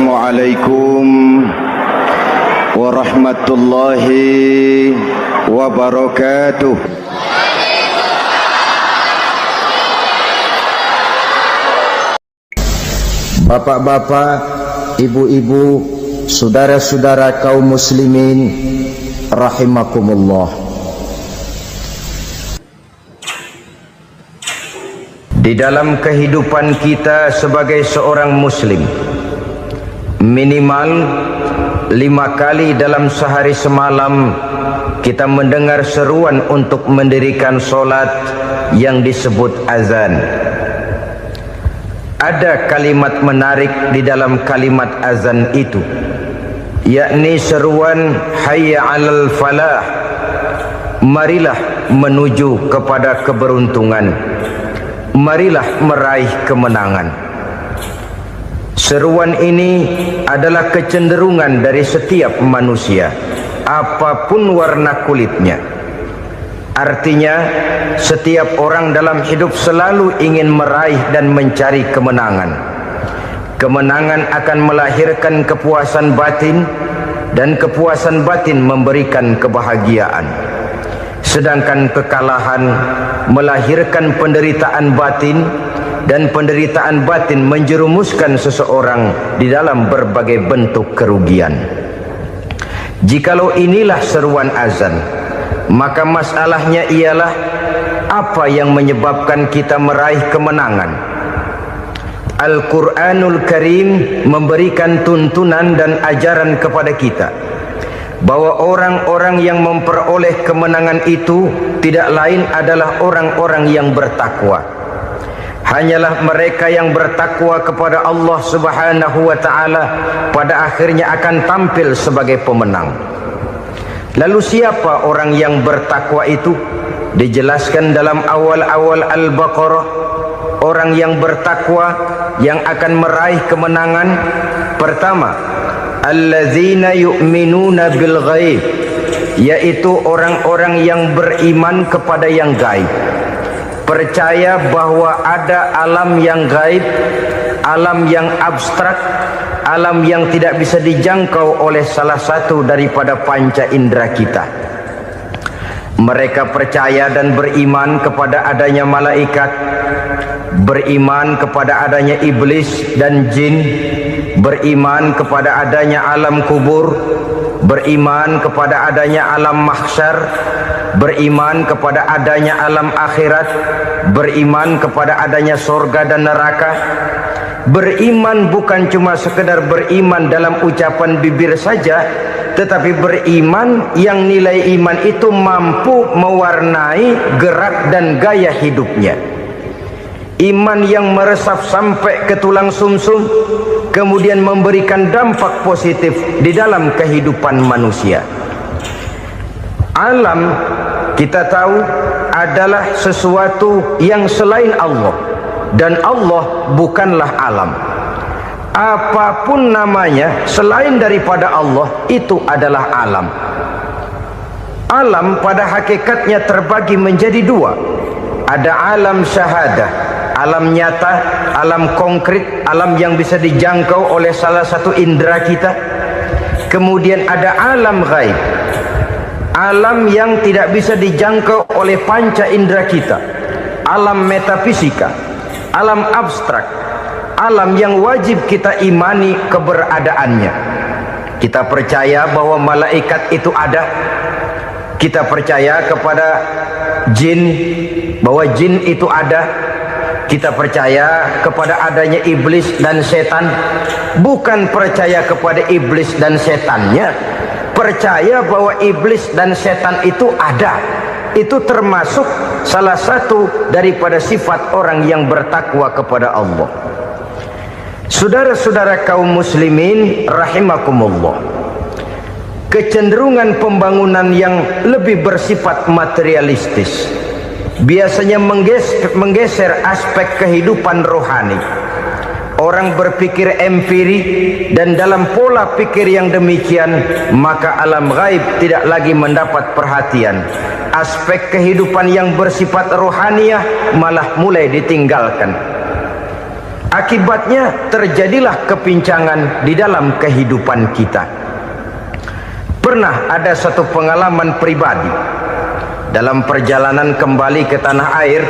Assalamualaikum warahmatullahi wabarakatuh. Bapak-bapak, ibu-ibu, saudara-saudara kaum muslimin rahimakumullah. Di dalam kehidupan kita sebagai seorang muslim, minimal 5 kali dalam sehari semalam kita mendengar seruan untuk mendirikan solat yang disebut azan. Ada kalimat menarik di dalam kalimat azan itu, yakni seruan hayya 'alal falah, marilah menuju kepada keberuntungan, marilah meraih kemenangan. Seruan ini adalah kecenderungan dari setiap manusia, apapun warna kulitnya. Artinya, setiap orang dalam hidup selalu ingin meraih dan mencari kemenangan. Kemenangan akan melahirkan kepuasan batin, dan kepuasan batin memberikan kebahagiaan. Sedangkan kekalahan melahirkan penderitaan batin, dan penderitaan batin menjerumuskan seseorang di dalam berbagai bentuk kerugian. Jikalau inilah seruan azan, maka masalahnya ialah apa yang menyebabkan kita meraih kemenangan. Al-Quranul Karim memberikan tuntunan dan ajaran kepada kita bahwa orang-orang yang memperoleh kemenangan itu tidak lain adalah orang-orang yang bertakwa. Hanyalah mereka yang bertakwa kepada Allah Subhanahu wa ta'ala pada akhirnya akan tampil sebagai pemenang. Lalu siapa orang yang bertakwa itu? Dijelaskan dalam awal-awal Al-Baqarah, orang yang bertakwa yang akan meraih kemenangan. Pertama, allazina yu'minuna bil ghaib, yaitu orang-orang yang beriman kepada yang gaib, percaya bahwa ada alam yang gaib, alam yang abstrak, alam yang tidak bisa dijangkau oleh salah satu daripada panca indera kita. Mereka percaya dan beriman kepada adanya malaikat, beriman kepada adanya iblis dan jin, beriman kepada adanya alam kubur, beriman kepada adanya alam mahsyar, beriman kepada adanya alam akhirat, beriman kepada adanya surga dan neraka. Beriman bukan cuma sekedar beriman dalam ucapan bibir saja, tetapi beriman yang nilai iman itu mampu mewarnai gerak dan gaya hidupnya. Iman yang meresap sampai ke tulang sumsum, kemudian memberikan dampak positif di dalam kehidupan manusia. Alam, kita tahu, adalah sesuatu yang selain Allah, dan Allah bukanlah alam. Apapun namanya selain daripada Allah, itu adalah alam. Alam pada hakikatnya terbagi menjadi dua. Ada alam syahadah, alam nyata, alam konkret, alam yang bisa dijangkau oleh salah satu indera kita. Kemudian ada alam ghaib, alam yang tidak bisa dijangkau oleh panca indera kita, alam metafisika, alam abstrak, alam yang wajib kita imani keberadaannya. Kita percaya bahwa malaikat itu ada, kita percaya kepada jin, bahwa jin itu ada, kita percaya kepada adanya iblis dan setan. Bukan percaya kepada iblis dan setannya, percaya bahwa iblis dan setan itu ada. Itu termasuk salah satu daripada sifat orang yang bertakwa kepada Allah. Saudara-saudara kaum muslimin rahimakumullah, kecenderungan pembangunan yang lebih bersifat materialistis biasanya menggeser aspek kehidupan rohani. Orang berpikir empiri, dan dalam pola pikir yang demikian, maka alam gaib tidak lagi mendapat perhatian. Aspek kehidupan yang bersifat rohaniah malah mulai ditinggalkan. Akibatnya terjadilah kepincangan di dalam kehidupan kita. Pernah ada satu pengalaman pribadi dalam perjalanan kembali ke tanah air.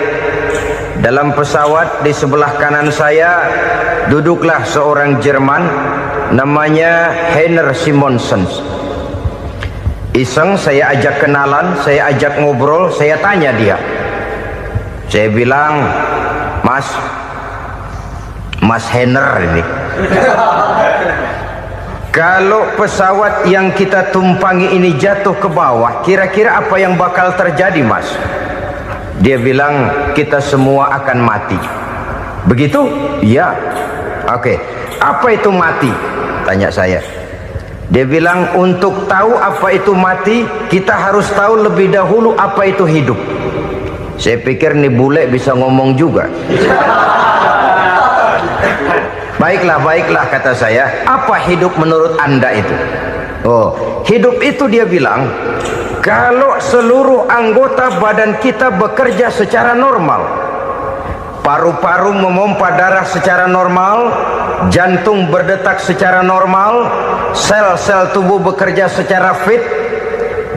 Dalam pesawat di sebelah kanan saya duduklah seorang Jerman, namanya Heiner Simonsen. Iseng saya ajak kenalan, saya ajak ngobrol, saya tanya dia. Saya bilang, Mas Heiner ini, kalau pesawat yang kita tumpangi ini jatuh ke bawah, kira-kira apa yang bakal terjadi, Mas? Dia bilang, kita semua akan mati. Begitu? Ya. Oke. Apa itu mati? Tanya saya. Dia bilang, untuk tahu apa itu mati, kita harus tahu lebih dahulu apa itu hidup. Saya pikir nih bule bisa ngomong juga. Baiklah kata saya. Apa hidup menurut Anda itu? Oh, hidup itu dia bilang, kalau seluruh anggota badan kita bekerja secara normal, paru-paru memompa darah secara normal, jantung berdetak secara normal, sel-sel tubuh bekerja secara fit,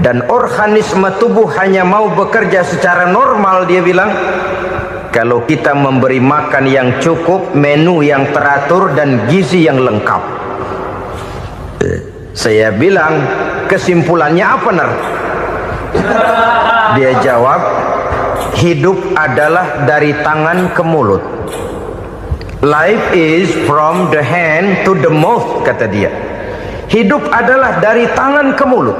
dan organisme tubuh hanya mau bekerja secara normal, dia bilang, kalau kita memberi makan yang cukup, menu yang teratur, dan gizi yang lengkap. Saya bilang, kesimpulannya apa, Ner? Dia jawab, hidup adalah dari tangan ke mulut. Life is from the hand to the mouth, kata dia. Hidup adalah dari tangan ke mulut.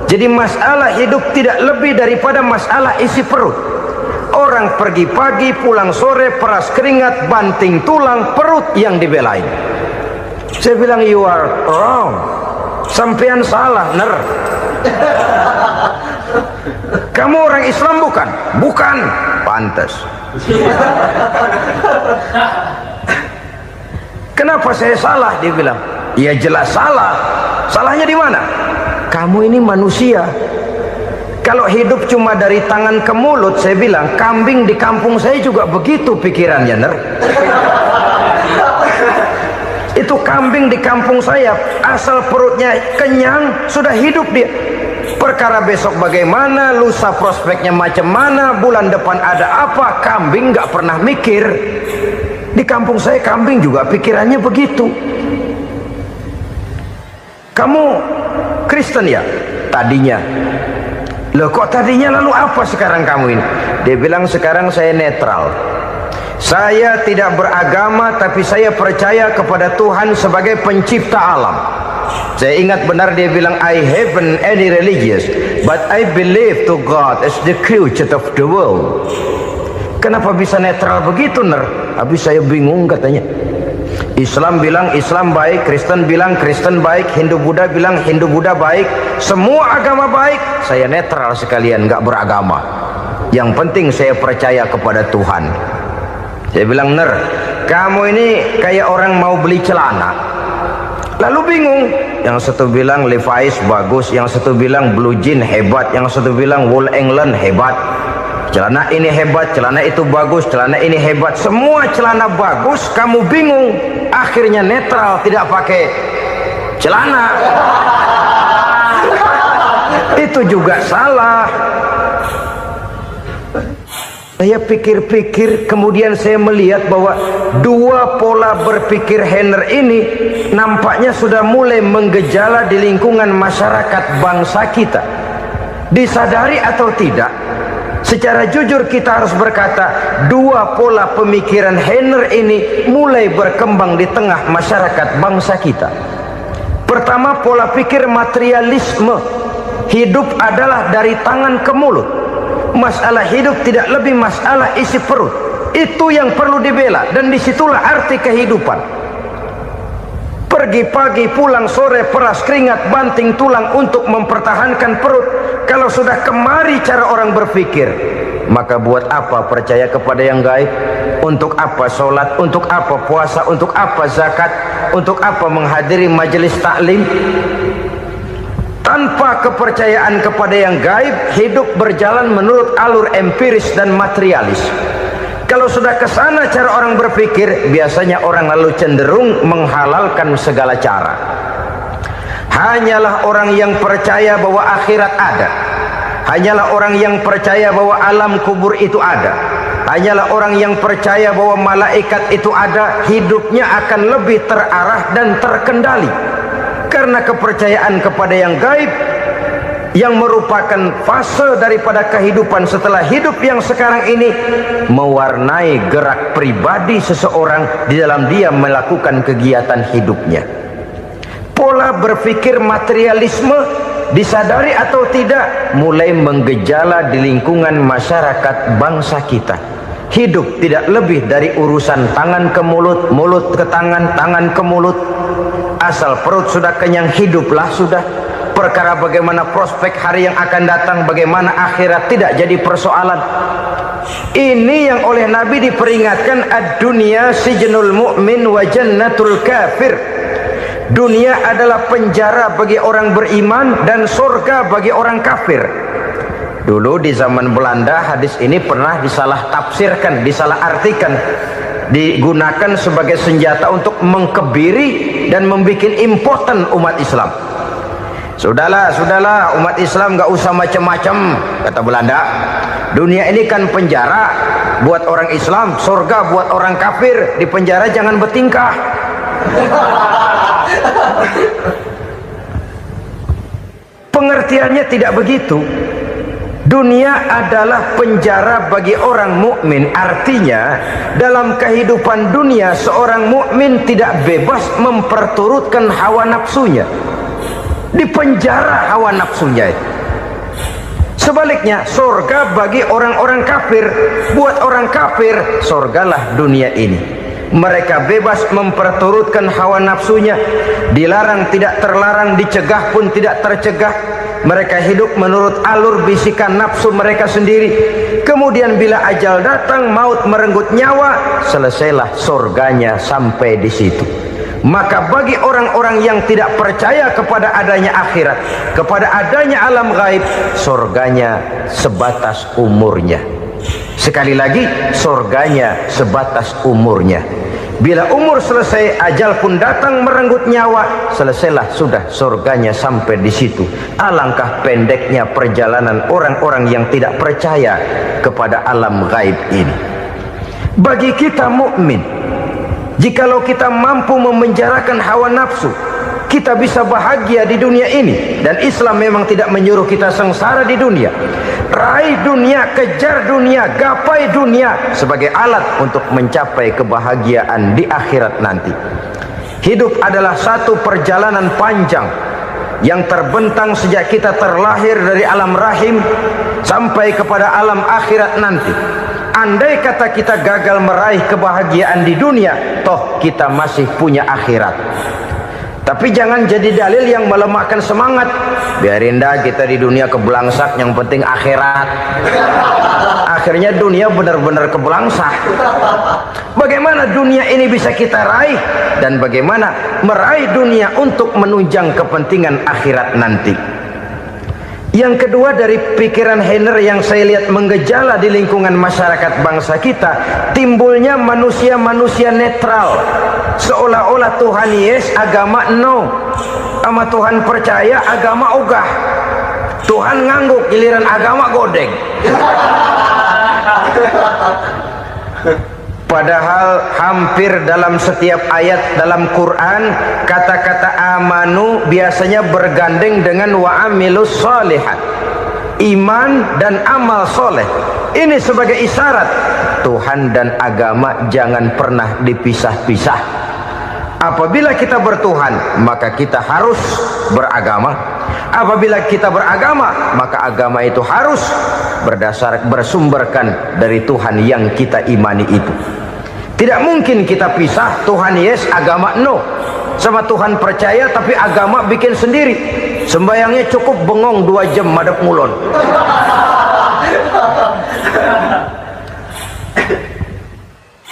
Jadi masalah hidup tidak lebih daripada masalah isi perut. Orang pergi pagi, pulang sore, peras keringat, banting tulang, perut yang dibelain. Saya bilang, you are wrong. Sampean salah, Ner. Kamu orang Islam bukan? Bukan. Pantas. Kenapa saya salah? Dia bilang, ya jelas salah. Salahnya di mana? Kamu ini manusia. Kalau hidup cuma dari tangan ke mulut, saya bilang, kambing di kampung saya juga begitu pikirannya, Ner. Itu kambing di kampung saya, asal perutnya kenyang, sudah hidup dia. Perkara besok bagaimana, lusa prospeknya macam mana, bulan depan ada apa, kambing nggak pernah mikir. Di kampung saya kambing juga pikirannya begitu. Kamu Kristen ya? Tadinya. Loh kok tadinya, lalu apa sekarang kamu ini? Dia bilang, sekarang saya netral. Saya tidak beragama, tapi saya percaya kepada Tuhan sebagai pencipta alam. Saya ingat benar dia bilang, I haven't any religious, but I believe to God as the creator of the world. Kenapa bisa netral begitu, Ner? Habis saya bingung katanya. Islam bilang Islam baik, Kristen bilang Kristen baik, Hindu Buddha bilang Hindu Buddha baik, semua agama baik. Saya netral sekalian, nggak beragama. Yang penting saya percaya kepada Tuhan. Saya bilang, Ner, kamu ini kayak orang mau beli celana, lalu bingung. Yang satu bilang Levi's bagus, yang satu bilang Blue Jean hebat, yang satu bilang Wool England hebat. Celana ini hebat, celana itu bagus, celana ini hebat. Semua celana bagus, kamu bingung. Akhirnya netral, tidak pakai celana. Itu juga salah. Saya pikir-pikir, kemudian saya melihat bahwa dua pola berpikir Heiner ini nampaknya sudah mulai menggejala di lingkungan masyarakat bangsa kita. Disadari atau tidak, secara jujur kita harus berkata, dua pola pemikiran Heiner ini mulai berkembang di tengah masyarakat bangsa kita. Pertama, pola pikir materialisme. Hidup adalah dari tangan ke mulut. Masalah hidup tidak lebih masalah isi perut. Itu yang perlu dibela, dan disitulah arti kehidupan. Pergi pagi, pulang sore, peras keringat, banting tulang untuk mempertahankan perut. Kalau sudah kemari cara orang berpikir, maka buat apa percaya kepada yang gaib? Untuk apa sholat? Untuk apa puasa? Untuk apa zakat? Untuk apa menghadiri majelis taklim? Tanpa kepercayaan kepada yang gaib, hidup berjalan menurut alur empiris dan materialis. Kalau sudah ke sana cara orang berpikir, biasanya orang lalu cenderung menghalalkan segala cara. Hanyalah orang yang percaya bahwa akhirat ada, hanyalah orang yang percaya bahwa alam kubur itu ada, hanyalah orang yang percaya bahwa malaikat itu ada, hidupnya akan lebih terarah dan terkendali. Karena kepercayaan kepada yang gaib, yang merupakan fase daripada kehidupan setelah hidup yang sekarang ini, mewarnai gerak pribadi seseorang di dalam dia melakukan kegiatan hidupnya. Pola berpikir materialisme, disadari atau tidak, mulai menggejala di lingkungan masyarakat bangsa kita. Hidup tidak lebih dari urusan tangan ke mulut, mulut ke tangan, tangan ke mulut. Asal perut sudah kenyang, hiduplah sudah. Perkara bagaimana prospek hari yang akan datang, bagaimana akhirat, tidak jadi persoalan. Ini yang oleh Nabi diperingatkan, ad-dunya sijnul mu'min wa jannatul kafir. Dunia adalah penjara bagi orang beriman dan surga bagi orang kafir. Dulu di zaman Belanda hadis ini pernah disalah tafsirkan, disalah artikan, digunakan sebagai senjata untuk mengkebiri dan membuat impoten umat Islam. Sudahlah umat Islam gak usah macam-macam, kata Belanda. Dunia ini kan penjara buat orang Islam, surga buat orang kafir. Di penjara jangan bertingkah. Pengertiannya tidak begitu. Dunia adalah penjara bagi orang mukmin. Artinya dalam kehidupan dunia seorang mukmin tidak bebas memperturutkan hawa nafsunya. Di penjara hawa nafsunya. Sebaliknya surga bagi orang-orang kafir. Buat orang kafir, surgalah dunia ini. Mereka bebas memperturutkan hawa nafsunya, dilarang tidak terlarang, dicegah pun tidak tercegah. Mereka hidup menurut alur bisikan nafsu mereka sendiri. Kemudian bila ajal datang, maut merenggut nyawa, selesailah surganya sampai di situ. Maka bagi orang-orang yang tidak percaya kepada adanya akhirat, kepada adanya alam gaib, surganya sebatas umurnya. Sekali lagi, surganya sebatas umurnya. Bila umur selesai, ajal pun datang merenggut nyawa, selesailah sudah surganya sampai di situ. Alangkah pendeknya perjalanan orang-orang yang tidak percaya kepada alam gaib ini. Bagi kita mukmin, jikalau kita mampu memenjarakan hawa nafsu, kita bisa bahagia di dunia ini. Dan Islam memang tidak menyuruh kita sengsara di dunia. Raih dunia, kejar dunia, gapai dunia sebagai alat untuk mencapai kebahagiaan di akhirat nanti. Hidup adalah satu perjalanan panjang yang terbentang sejak kita terlahir dari alam rahim sampai kepada alam akhirat nanti. Andai kata kita gagal meraih kebahagiaan di dunia, toh kita masih punya akhirat. Tapi jangan jadi dalil yang melemahkan semangat. Biarin dah kita di dunia kebelangsak, yang penting akhirat. Akhirnya dunia benar-benar kebelangsak. Bagaimana dunia ini bisa kita raih, dan bagaimana meraih dunia untuk menunjang kepentingan akhirat nanti. Yang kedua, dari pikiran Heiner yang saya lihat menggejala di lingkungan masyarakat bangsa kita, timbulnya manusia-manusia netral. Seolah-olah Tuhan yes, agama no. Sama Tuhan percaya, agama ogah. Tuhan ngangguk, giliran agama godeng. Padahal hampir dalam setiap ayat dalam Quran, kata-kata amanu biasanya bergandeng dengan wa amilus sholihat, iman dan amal soleh. Ini sebagai isyarat Tuhan dan agama jangan pernah dipisah-pisah. Apabila kita bertuhan, maka kita harus beragama. Apabila kita beragama, maka agama itu harus bersumberkan dari Tuhan yang kita imani itu. Tidak mungkin kita pisah, Tuhan yes, agama no. Sama Tuhan percaya tapi agama bikin sendiri. Sembayangnya cukup bengong 2 jam madep mulon.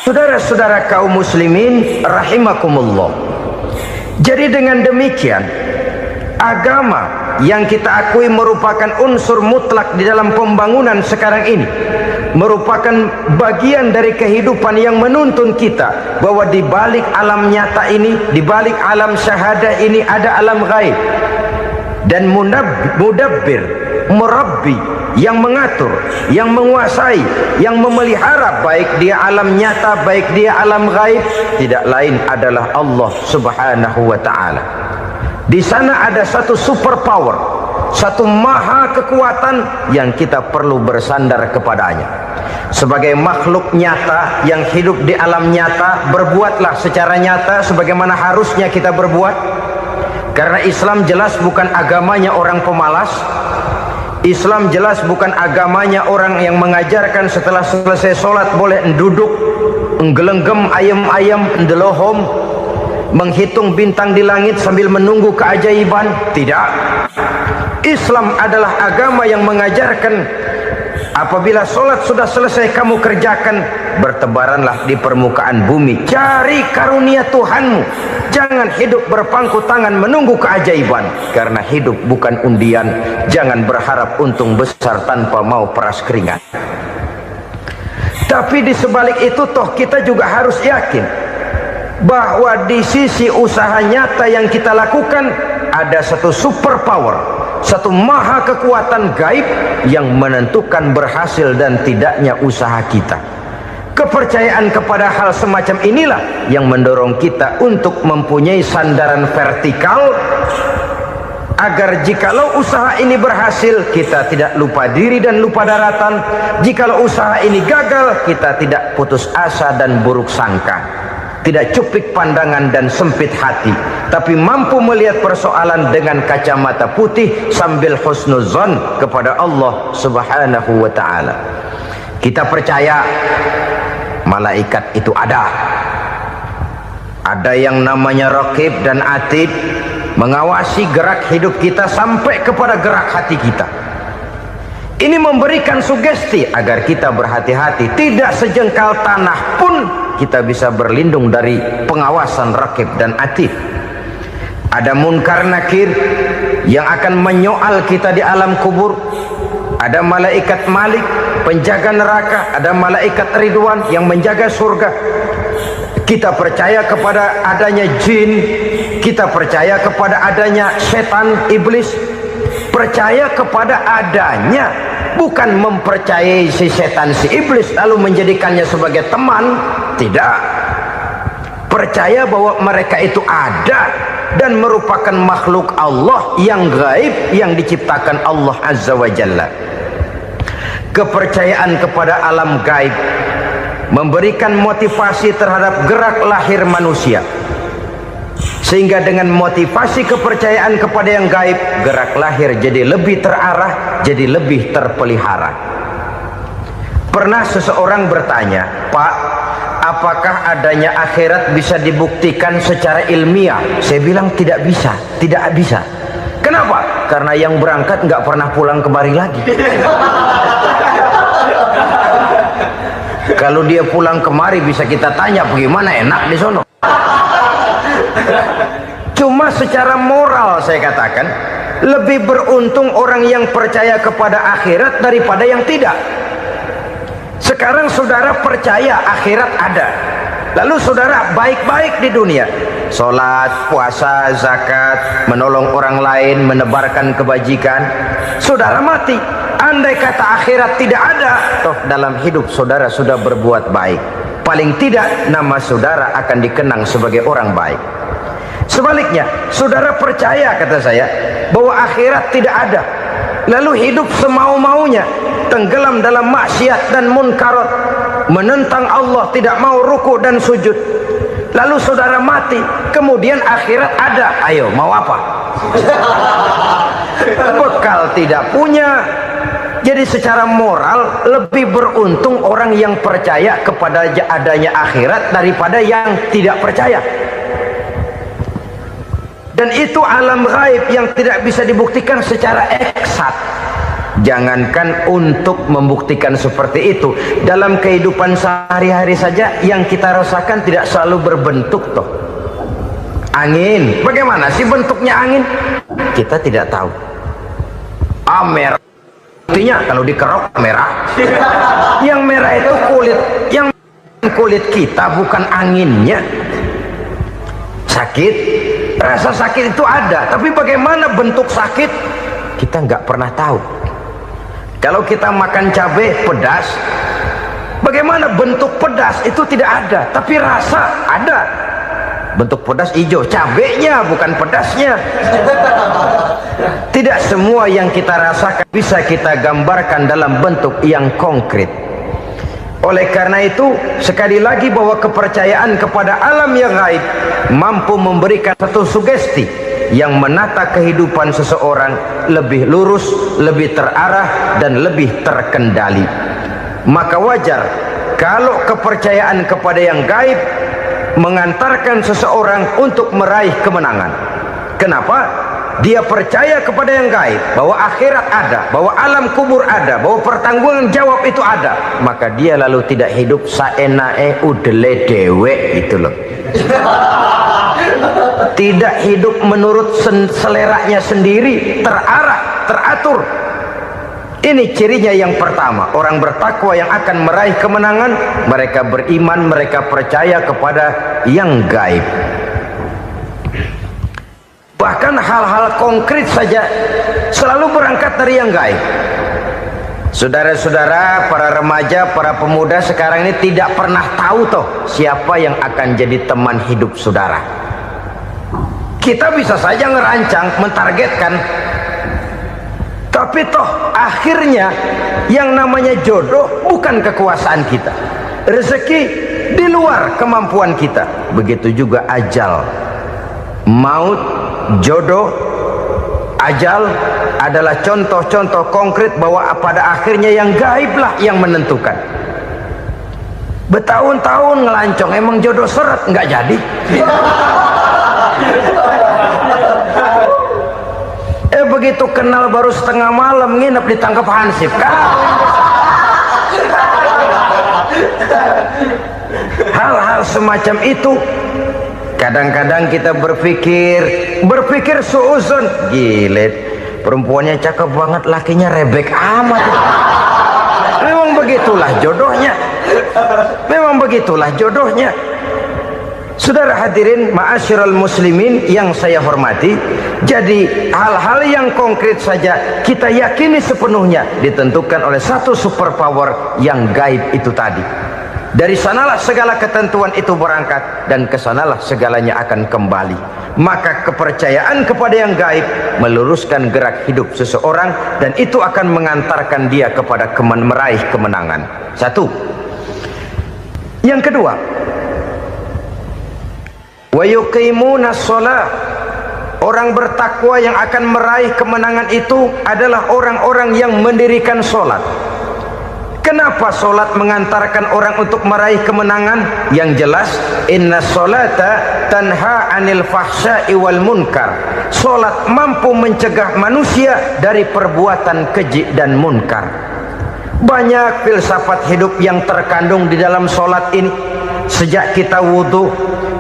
Saudara-saudara kaum muslimin rahimakumullah. Jadi dengan demikian, agama yang kita akui merupakan unsur mutlak di dalam pembangunan sekarang ini, merupakan bagian dari kehidupan yang menuntun kita bahwa di balik alam nyata ini, di balik alam syahadah ini ada alam gaib. Dan mudabbir, murabbi, yang mengatur, yang menguasai, yang memelihara baik dia alam nyata, baik dia alam gaib, tidak lain adalah Allah Subhanahu wa taala. Di sana ada satu super power, satu maha kekuatan yang kita perlu bersandar kepadanya. Sebagai makhluk nyata yang hidup di alam nyata, berbuatlah secara nyata sebagaimana harusnya kita berbuat. Karena Islam jelas bukan agamanya orang pemalas. Islam jelas bukan agamanya orang yang mengajarkan setelah selesai sholat boleh duduk, nggelenggem ayam-ayam, ndelohom, menghitung bintang di langit sambil menunggu keajaiban. Tidak. Islam adalah agama yang mengajarkan apabila sholat sudah selesai kamu kerjakan, bertebaranlah di permukaan bumi, cari karunia Tuhanmu. Jangan hidup berpangku tangan menunggu keajaiban, karena hidup bukan undian. Jangan berharap untung besar tanpa mau peras keringat. Tapi di sebalik itu toh kita juga harus yakin bahwa di sisi usaha nyata yang kita lakukan ada satu super power, satu maha kekuatan gaib yang menentukan berhasil dan tidaknya usaha kita. Kepercayaan kepada hal semacam inilah yang mendorong kita untuk mempunyai sandaran vertikal, agar jikalau usaha ini berhasil, kita tidak lupa diri dan lupa daratan. Jikalau usaha ini gagal, kita tidak putus asa dan buruk sangka, tidak cupik pandangan dan sempit hati, tapi mampu melihat persoalan dengan kacamata putih sambil husnuzon kepada Allah Subhanahu wa taala. Kita percaya malaikat itu ada yang namanya raqib dan atid, mengawasi gerak hidup kita sampai kepada gerak hati kita. Ini memberikan sugesti agar kita berhati-hati, tidak sejengkal tanah pun kita bisa berlindung dari pengawasan raqib dan atid. Ada munkar nakir yang akan menyoal kita di alam kubur. Ada malaikat Malik, penjaga neraka. Ada malaikat Ridwan yang menjaga surga. Kita percaya kepada adanya jin, kita percaya kepada adanya setan, iblis. Percaya kepada adanya, bukan mempercayai si setan, si iblis lalu menjadikannya sebagai teman. Tidak. Percaya bahwa mereka itu ada dan merupakan makhluk Allah yang gaib, yang diciptakan Allah Azza wa Jalla. Kepercayaan kepada alam gaib memberikan motivasi terhadap gerak lahir manusia, sehingga dengan motivasi kepercayaan kepada yang gaib, gerak lahir jadi lebih terarah, jadi lebih terpelihara. Pernah seseorang bertanya, "Pak, apakah adanya akhirat bisa dibuktikan secara ilmiah?" Saya bilang tidak bisa, tidak bisa. Kenapa? Karena yang berangkat nggak pernah pulang kemari lagi. Kalau dia pulang kemari bisa kita tanya bagaimana enak di sono. Cuma secara moral saya katakan, lebih beruntung orang yang percaya kepada akhirat daripada yang tidak. Sekarang saudara percaya akhirat ada, lalu saudara baik-baik di dunia, sholat, puasa, zakat, menolong orang lain, menebarkan kebajikan. Saudara mati, andai kata akhirat tidak ada, toh dalam hidup saudara sudah berbuat baik, paling tidak nama saudara akan dikenang sebagai orang baik. Sebaliknya, saudara percaya, kata saya, bahwa akhirat tidak ada, lalu hidup semau-maunya, tenggelam dalam maksiat dan munkarat, menentang Allah, tidak mau ruku dan sujud, lalu saudara mati, kemudian akhirat ada, ayo mau apa? Bekal tidak punya. Jadi secara moral lebih beruntung orang yang percaya kepada adanya akhirat daripada yang tidak percaya. Dan itu alam gaib yang tidak bisa dibuktikan secara eksat. Jangankan untuk membuktikan seperti itu, dalam kehidupan sehari-hari saja yang kita rasakan tidak selalu berbentuk toh. Angin, bagaimana sih bentuknya angin? Kita tidak tahu. Amer Artinya kalau dikerok merah. Yang merah itu kulit, yang kulit kita bukan anginnya. Sakit, rasa sakit itu ada, tapi bagaimana bentuk sakit kita nggak pernah tahu. Kalau kita makan cabai pedas, bagaimana bentuk pedas itu tidak ada, tapi rasa ada. Bentuk pedas hijau, cabenya bukan pedasnya. Tidak semua yang kita rasakan bisa kita gambarkan dalam bentuk yang konkret. Oleh karena itu, sekali lagi bahwa kepercayaan kepada alam yang gaib mampu memberikan satu sugesti yang menata kehidupan seseorang lebih lurus, lebih terarah, dan lebih terkendali. Maka wajar kalau kepercayaan kepada yang gaib mengantarkan seseorang untuk meraih kemenangan. Kenapa? Dia percaya kepada yang gaib, bahwa akhirat ada, bahwa alam kubur ada, bahwa pertanggungan jawab itu ada. Maka dia lalu tidak hidup saenae udele dewe, itu loh. Tidak hidup menurut seleranya sendiri, terarah, teratur. Ini cirinya yang pertama. Orang bertakwa yang akan meraih kemenangan, mereka beriman, mereka percaya kepada yang gaib. Bahkan hal-hal konkret saja selalu berangkat dari yang gaib. Saudara-saudara, para remaja, para pemuda sekarang ini tidak pernah tahu toh siapa yang akan jadi teman hidup saudara. Kita bisa saja ngerancang, mentargetkan, tapi toh akhirnya yang namanya jodoh bukan kekuasaan kita. Rezeki di luar kemampuan kita. Begitu juga ajal, maut, jodoh, ajal adalah contoh-contoh konkret bahwa pada akhirnya yang gaiblah yang menentukan. Bertahun-tahun ngelancong, emang jodoh seret nggak jadi. Begitu kenal baru setengah malam nginep ditangkap hansip kan. Hal-hal semacam itu kadang-kadang kita berpikir suuzon, gile, perempuannya cakep banget, lakinya rebek amat. Memang begitulah jodohnya. Memang begitulah jodohnya. Saudara hadirin ma'asyiral muslimin yang saya hormati, jadi hal-hal yang konkret saja kita yakini sepenuhnya ditentukan oleh satu superpower yang gaib itu tadi. Dari sanalah segala ketentuan itu berangkat dan kesanalah segalanya akan kembali. Maka kepercayaan kepada yang gaib meluruskan gerak hidup seseorang dan itu akan mengantarkan dia kepada meraih kemenangan. Satu. Yang kedua, wa yuqimuna shalah. Orang bertakwa yang akan meraih kemenangan itu adalah orang-orang yang mendirikan sholat. Kenapa sholat mengantarkan orang untuk meraih kemenangan? Yang jelas, inna sholata tanha anil fahsya'i wal munkar. Sholat mampu mencegah manusia dari perbuatan keji dan munkar. Banyak filsafat hidup yang terkandung di dalam sholat ini. Sejak kita wudhu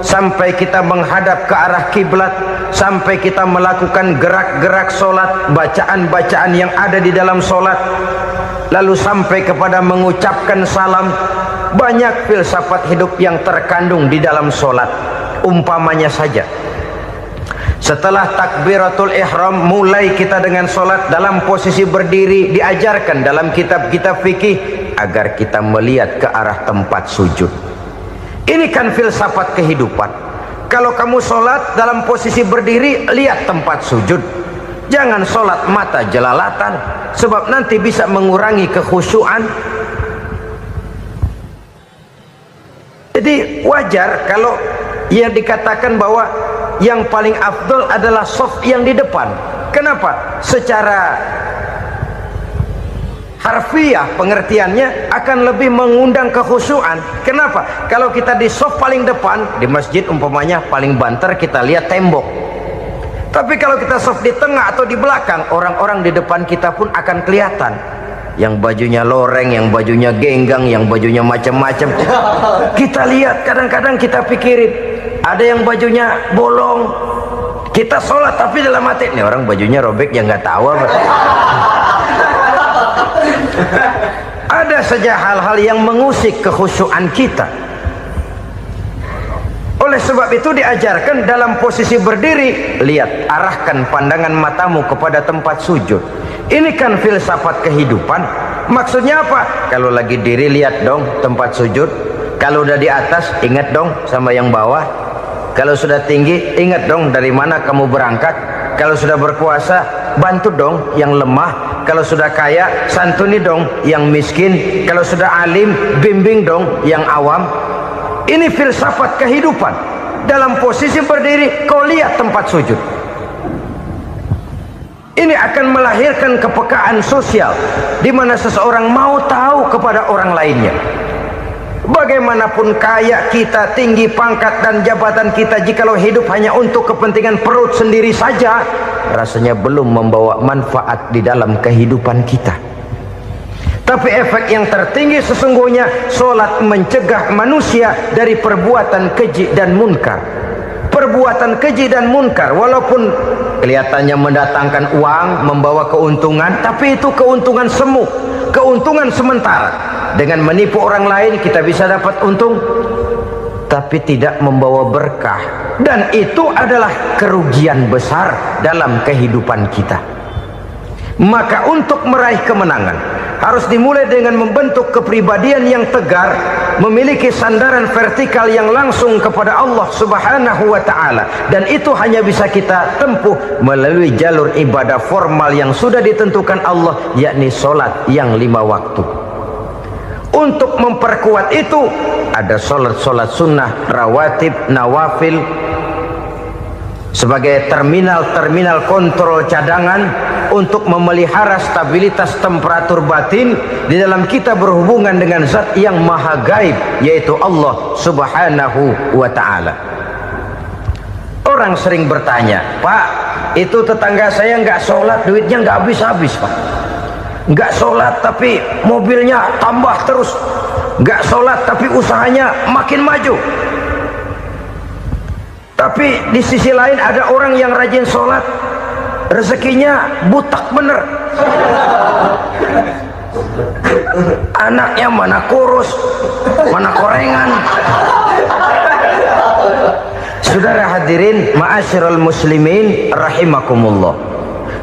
sampai kita menghadap ke arah kiblat, sampai kita melakukan gerak-gerak sholat, bacaan-bacaan yang ada di dalam sholat, lalu sampai kepada mengucapkan salam. Banyak filsafat hidup yang terkandung di dalam sholat. Umpamanya saja, setelah takbiratul ihram mulai kita dengan sholat dalam posisi berdiri, diajarkan dalam kitab-kitab fikih agar kita melihat ke arah tempat sujud. Ini kan filsafat kehidupan. Kalau kamu sholat dalam posisi berdiri, lihat tempat sujud. Jangan sholat mata jelalatan, sebab nanti bisa mengurangi kekhusyuan. Jadi wajar kalau yang dikatakan bahwa yang paling afdol adalah shaf yang di depan. Kenapa? Secara harfiah pengertiannya akan lebih mengundang kekhusyuan. Kenapa? Kalau kita di shaf paling depan di masjid umpamanya paling banter kita lihat tembok. Tapi kalau kita shaf di tengah atau di belakang, orang-orang di depan kita pun akan kelihatan. Yang bajunya loreng, yang bajunya genggang, yang bajunya macam-macam. Kita lihat, kadang-kadang kita pikirin, ada yang bajunya bolong. Kita sholat tapi dalam hati, nih orang bajunya robek yang nggak tahu apa. Ada saja hal-hal yang mengusik kekhusyuan kita. Oleh sebab itu diajarkan dalam posisi berdiri, lihat, arahkan pandangan matamu kepada tempat sujud. Ini kan filsafat kehidupan. Maksudnya apa? Kalau lagi diri, lihat dong tempat sujud. Kalau udah di atas, ingat dong sama yang bawah. Kalau sudah tinggi, ingat dong dari mana kamu berangkat. Kalau sudah berkuasa, bantu dong yang lemah. Kalau sudah kaya, santuni dong yang miskin. Kalau sudah alim, bimbing dong yang awam. Ini filsafat kehidupan. Dalam posisi berdiri, kau lihat tempat sujud. Ini akan melahirkan kepekaan sosial, di mana seseorang mau tahu kepada orang lainnya. Bagaimanapun kaya kita, tinggi pangkat dan jabatan kita, jikalau hidup hanya untuk kepentingan perut sendiri saja, rasanya belum membawa manfaat di dalam kehidupan kita. Tapi efek yang tertinggi sesungguhnya, solat mencegah manusia dari perbuatan keji dan munkar. Perbuatan keji dan munkar, walaupun kelihatannya mendatangkan uang, membawa keuntungan, tapi itu keuntungan semu, keuntungan sementara. Dengan menipu orang lain kita bisa dapat untung, tapi tidak membawa berkah, dan itu adalah kerugian besar dalam kehidupan kita. Maka untuk meraih kemenangan harus dimulai dengan membentuk kepribadian yang tegar, memiliki sandaran vertikal yang langsung kepada Allah Subhanahu wa ta'ala, dan itu hanya bisa kita tempuh melalui jalur ibadah formal yang sudah ditentukan Allah, yakni solat yang 5 waktu. Untuk memperkuat itu ada solat-solat sunnah, rawatib, nawafil sebagai terminal kontrol cadangan untuk memelihara stabilitas temperatur batin di dalam kita berhubungan dengan zat yang maha gaib, yaitu Allah Subhanahu wa ta'ala. Orang sering bertanya, Pak, itu tetangga saya nggak sholat, duitnya nggak habis-habis, Pak. Nggak sholat tapi mobilnya tambah terus, nggak sholat tapi usahanya makin maju. Tapi di sisi lain ada orang yang rajin sholat, rezekinya butak bener. Anaknya mana kurus, mana korengan. Saudara hadirin ma'asyiral muslimin rahimakumullah,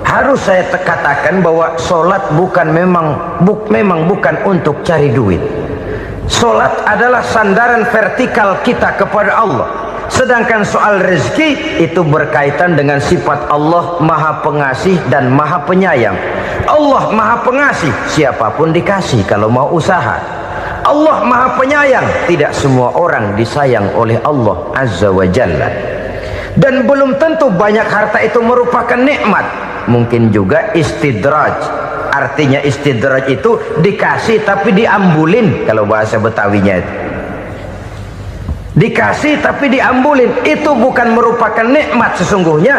harus saya katakan bahwa solat memang bukan untuk cari duit. Solat adalah sandaran vertikal kita kepada Allah. Sedangkan soal rezeki itu berkaitan dengan sifat Allah maha pengasih dan maha penyayang. Allah maha pengasih, siapapun dikasih kalau mau usaha. Allah maha penyayang, tidak semua orang disayang oleh Allah Azza wa Jalla. Dan belum tentu banyak harta itu merupakan nikmat. Mungkin juga istidraj. Artinya istidraj itu dikasih tapi diambulin, kalau bahasa Betawinya itu. Dikasih tapi diambulin, itu bukan merupakan nikmat sesungguhnya,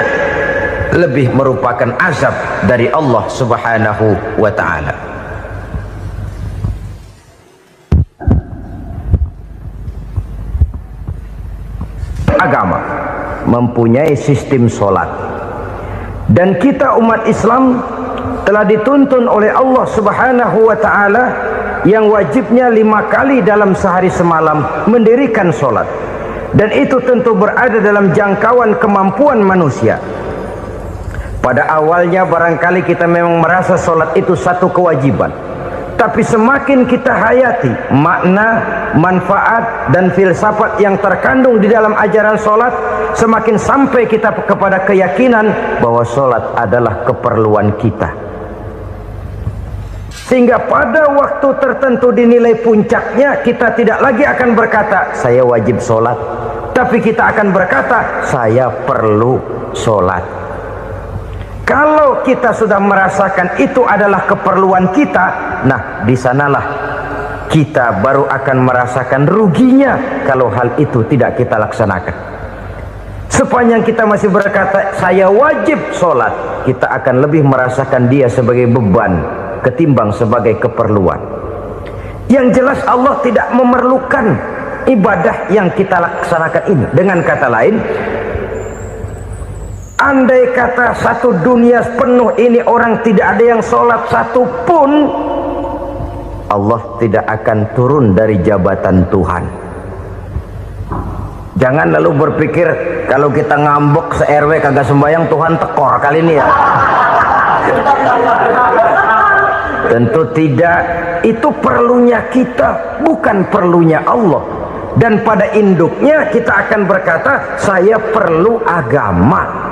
lebih merupakan azab dari Allah Subhanahu wa ta'ala. Agama mempunyai sistem solat, dan kita umat Islam telah dituntun oleh Allah Subhanahu wa ta'ala yang wajibnya 5 kali dalam sehari semalam mendirikan solat, dan itu tentu berada dalam jangkauan kemampuan manusia. Pada awalnya barangkali kita memang merasa solat itu satu kewajiban, tapi semakin kita hayati makna, manfaat dan filsafat yang terkandung di dalam ajaran solat, semakin sampai kita kepada keyakinan bahwa solat adalah keperluan kita. Sehingga pada waktu tertentu dinilai puncaknya, kita tidak lagi akan berkata saya wajib sholat, tapi kita akan berkata saya perlu sholat. Kalau kita sudah merasakan itu adalah keperluan kita, nah di sanalah kita baru akan merasakan ruginya kalau hal itu tidak kita laksanakan. Sepanjang kita masih berkata saya wajib sholat, kita akan lebih merasakan dia sebagai beban ketimbang sebagai keperluan. Yang jelas Allah tidak memerlukan ibadah yang kita laksanakan ini. Dengan kata lain, andai kata satu dunia penuh ini orang tidak ada yang sholat satu pun, Allah tidak akan turun dari jabatan Tuhan. Jangan lalu berpikir kalau kita ngambek se-RW kagak sembahyang Tuhan tekor kali ini ya. Tentu tidak. Itu perlunya kita, bukan perlunya Allah. Dan pada induknya kita akan berkata, saya perlu agama.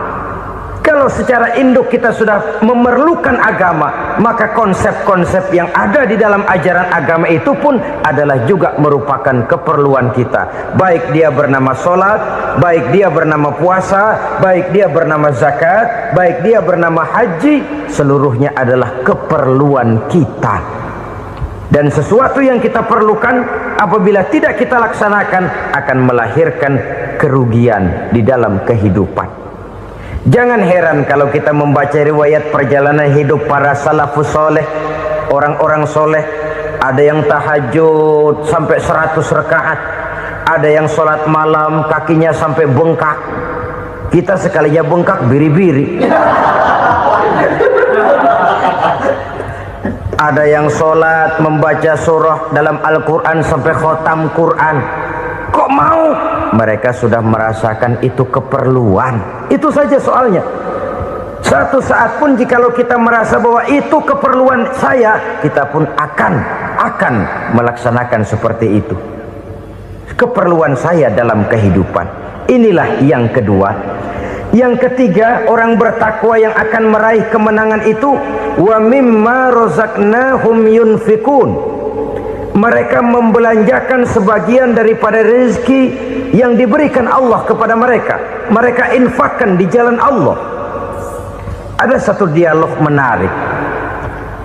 Kalau secara induk kita sudah memerlukan agama, maka konsep-konsep yang ada di dalam ajaran agama itu pun adalah juga merupakan keperluan kita. Baik dia bernama sholat, baik dia bernama puasa, baik dia bernama zakat, baik dia bernama haji, seluruhnya adalah keperluan kita. Dan sesuatu yang kita perlukan apabila tidak kita laksanakan akan melahirkan kerugian di dalam kehidupan. Jangan heran kalau kita membaca riwayat perjalanan hidup para salafus soleh, orang-orang soleh. Ada yang tahajud sampai 100 rakaat, ada yang sholat malam kakinya sampai bengkak. Kita sekalinya bengkak biri-biri. Ada yang sholat membaca surah dalam Al-Quran sampai khotam Quran. Kok mau? Mereka sudah merasakan itu keperluan. Itu saja soalnya. Satu saat pun jikalau kita merasa bahwa itu keperluan saya, kita pun akan melaksanakan seperti itu. Keperluan saya dalam kehidupan. Inilah yang kedua. Yang ketiga, orang bertakwa yang akan meraih kemenangan itu, wa mimma razaqnahum yunfikun. Mereka membelanjakan sebagian daripada rezeki yang diberikan Allah kepada mereka. Mereka infakkan di jalan Allah. Ada satu dialog menarik.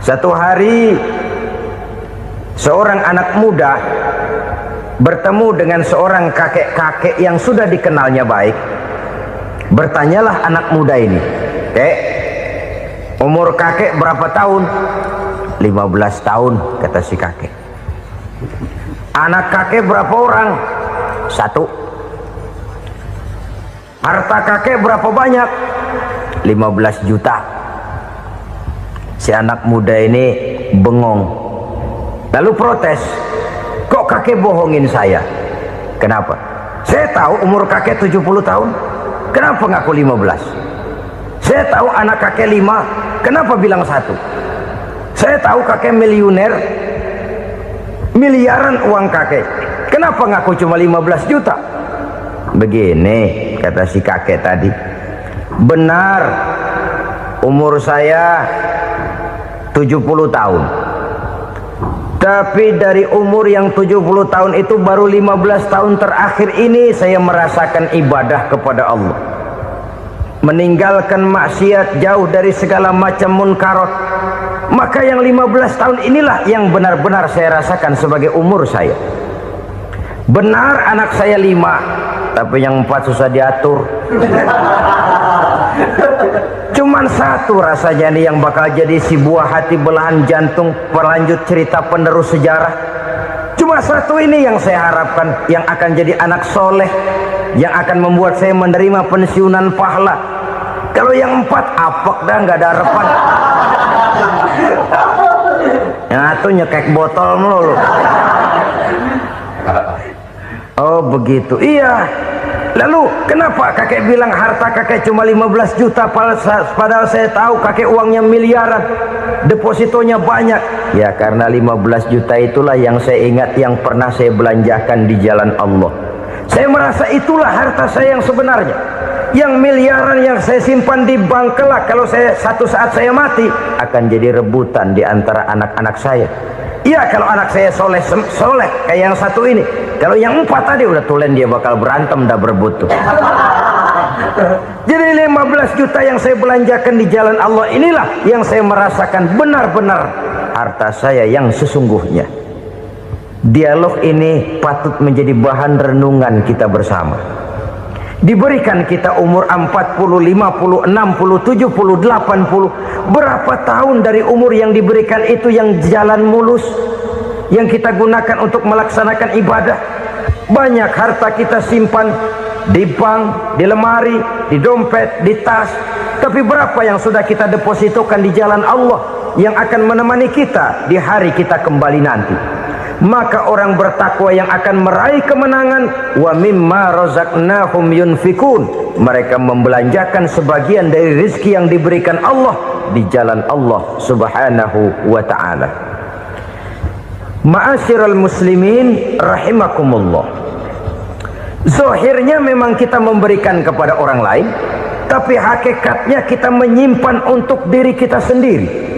Satu hari seorang anak muda bertemu dengan seorang kakek-kakek yang sudah dikenalnya baik. Bertanyalah anak muda ini, "Kek, umur kakek berapa tahun?" 15 tahun, kata si kakek. Anak kakek berapa orang? 1. Harta kakek berapa banyak? 15 juta. Si anak muda ini bengong, lalu protes, "Kok kakek bohongin saya?" "Kenapa?" "Saya tahu umur kakek 70 tahun. Kenapa ngaku 15? Saya tahu anak kakek 5. Kenapa bilang 1? Saya tahu kakek miliuner, miliaran uang kakek. Kenapa ngaku cuma 15 juta? Begini, kata si kakek tadi. Benar, umur saya 70 tahun. Tapi dari umur yang 70 tahun itu baru 15 tahun terakhir ini saya merasakan ibadah kepada Allah. Meninggalkan maksiat, jauh dari segala macam munkarat. Maka yang 15 tahun inilah yang benar-benar saya rasakan sebagai umur saya. Benar anak saya 5, tapi yang 4 susah diatur. Cuman 1 rasanya nih yang bakal jadi si buah hati belahan jantung berlanjut cerita penerus sejarah. Cuma 1 ini yang saya harapkan, yang akan jadi anak soleh, yang akan membuat saya menerima pensiunan pahala. Kalau yang 4 apek dah, nggak ada harapan. Yang 1 nyekek botol melulu. Oh begitu, iya. Lalu kenapa kakek bilang harta kakek cuma 15 juta padahal saya tahu kakek uangnya miliaran, depositonya banyak? Ya karena 15 juta itulah yang saya ingat yang pernah saya belanjakan di jalan Allah. Saya merasa itulah harta saya yang sebenarnya. Yang miliaran yang saya simpan di bank kelak, kalau saya satu saat saya mati, akan jadi rebutan di antara anak-anak saya. Iya kalau anak saya soleh kayak yang 1 ini. Kalau yang 4 tadi udah tulen dia bakal berantem dah berebut tuh. Jadi 15 juta yang saya belanjakan di jalan Allah inilah yang saya merasakan benar-benar harta saya yang sesungguhnya. Dialog ini patut menjadi bahan renungan kita bersama. Diberikan kita umur 40, 50, 60, 70, 80. Berapa tahun dari umur yang diberikan itu yang jalan mulus, yang kita gunakan untuk melaksanakan ibadah? Banyak harta kita simpan di bank, di lemari, di dompet, di tas. Tapi berapa yang sudah kita depositokan di jalan Allah? yang akan menemani kita di hari kita kembali nanti. Maka orang bertakwa yang akan meraih kemenangan, wa mimma razaqnahum yunfikun, mereka membelanjakan sebagian dari rezeki yang diberikan Allah di jalan Allah Subhanahu wa ta'ala. Ma'asyiral muslimin rahimakumullah, zahirnya memang kita memberikan kepada orang lain, tapi hakikatnya kita menyimpan untuk diri kita sendiri.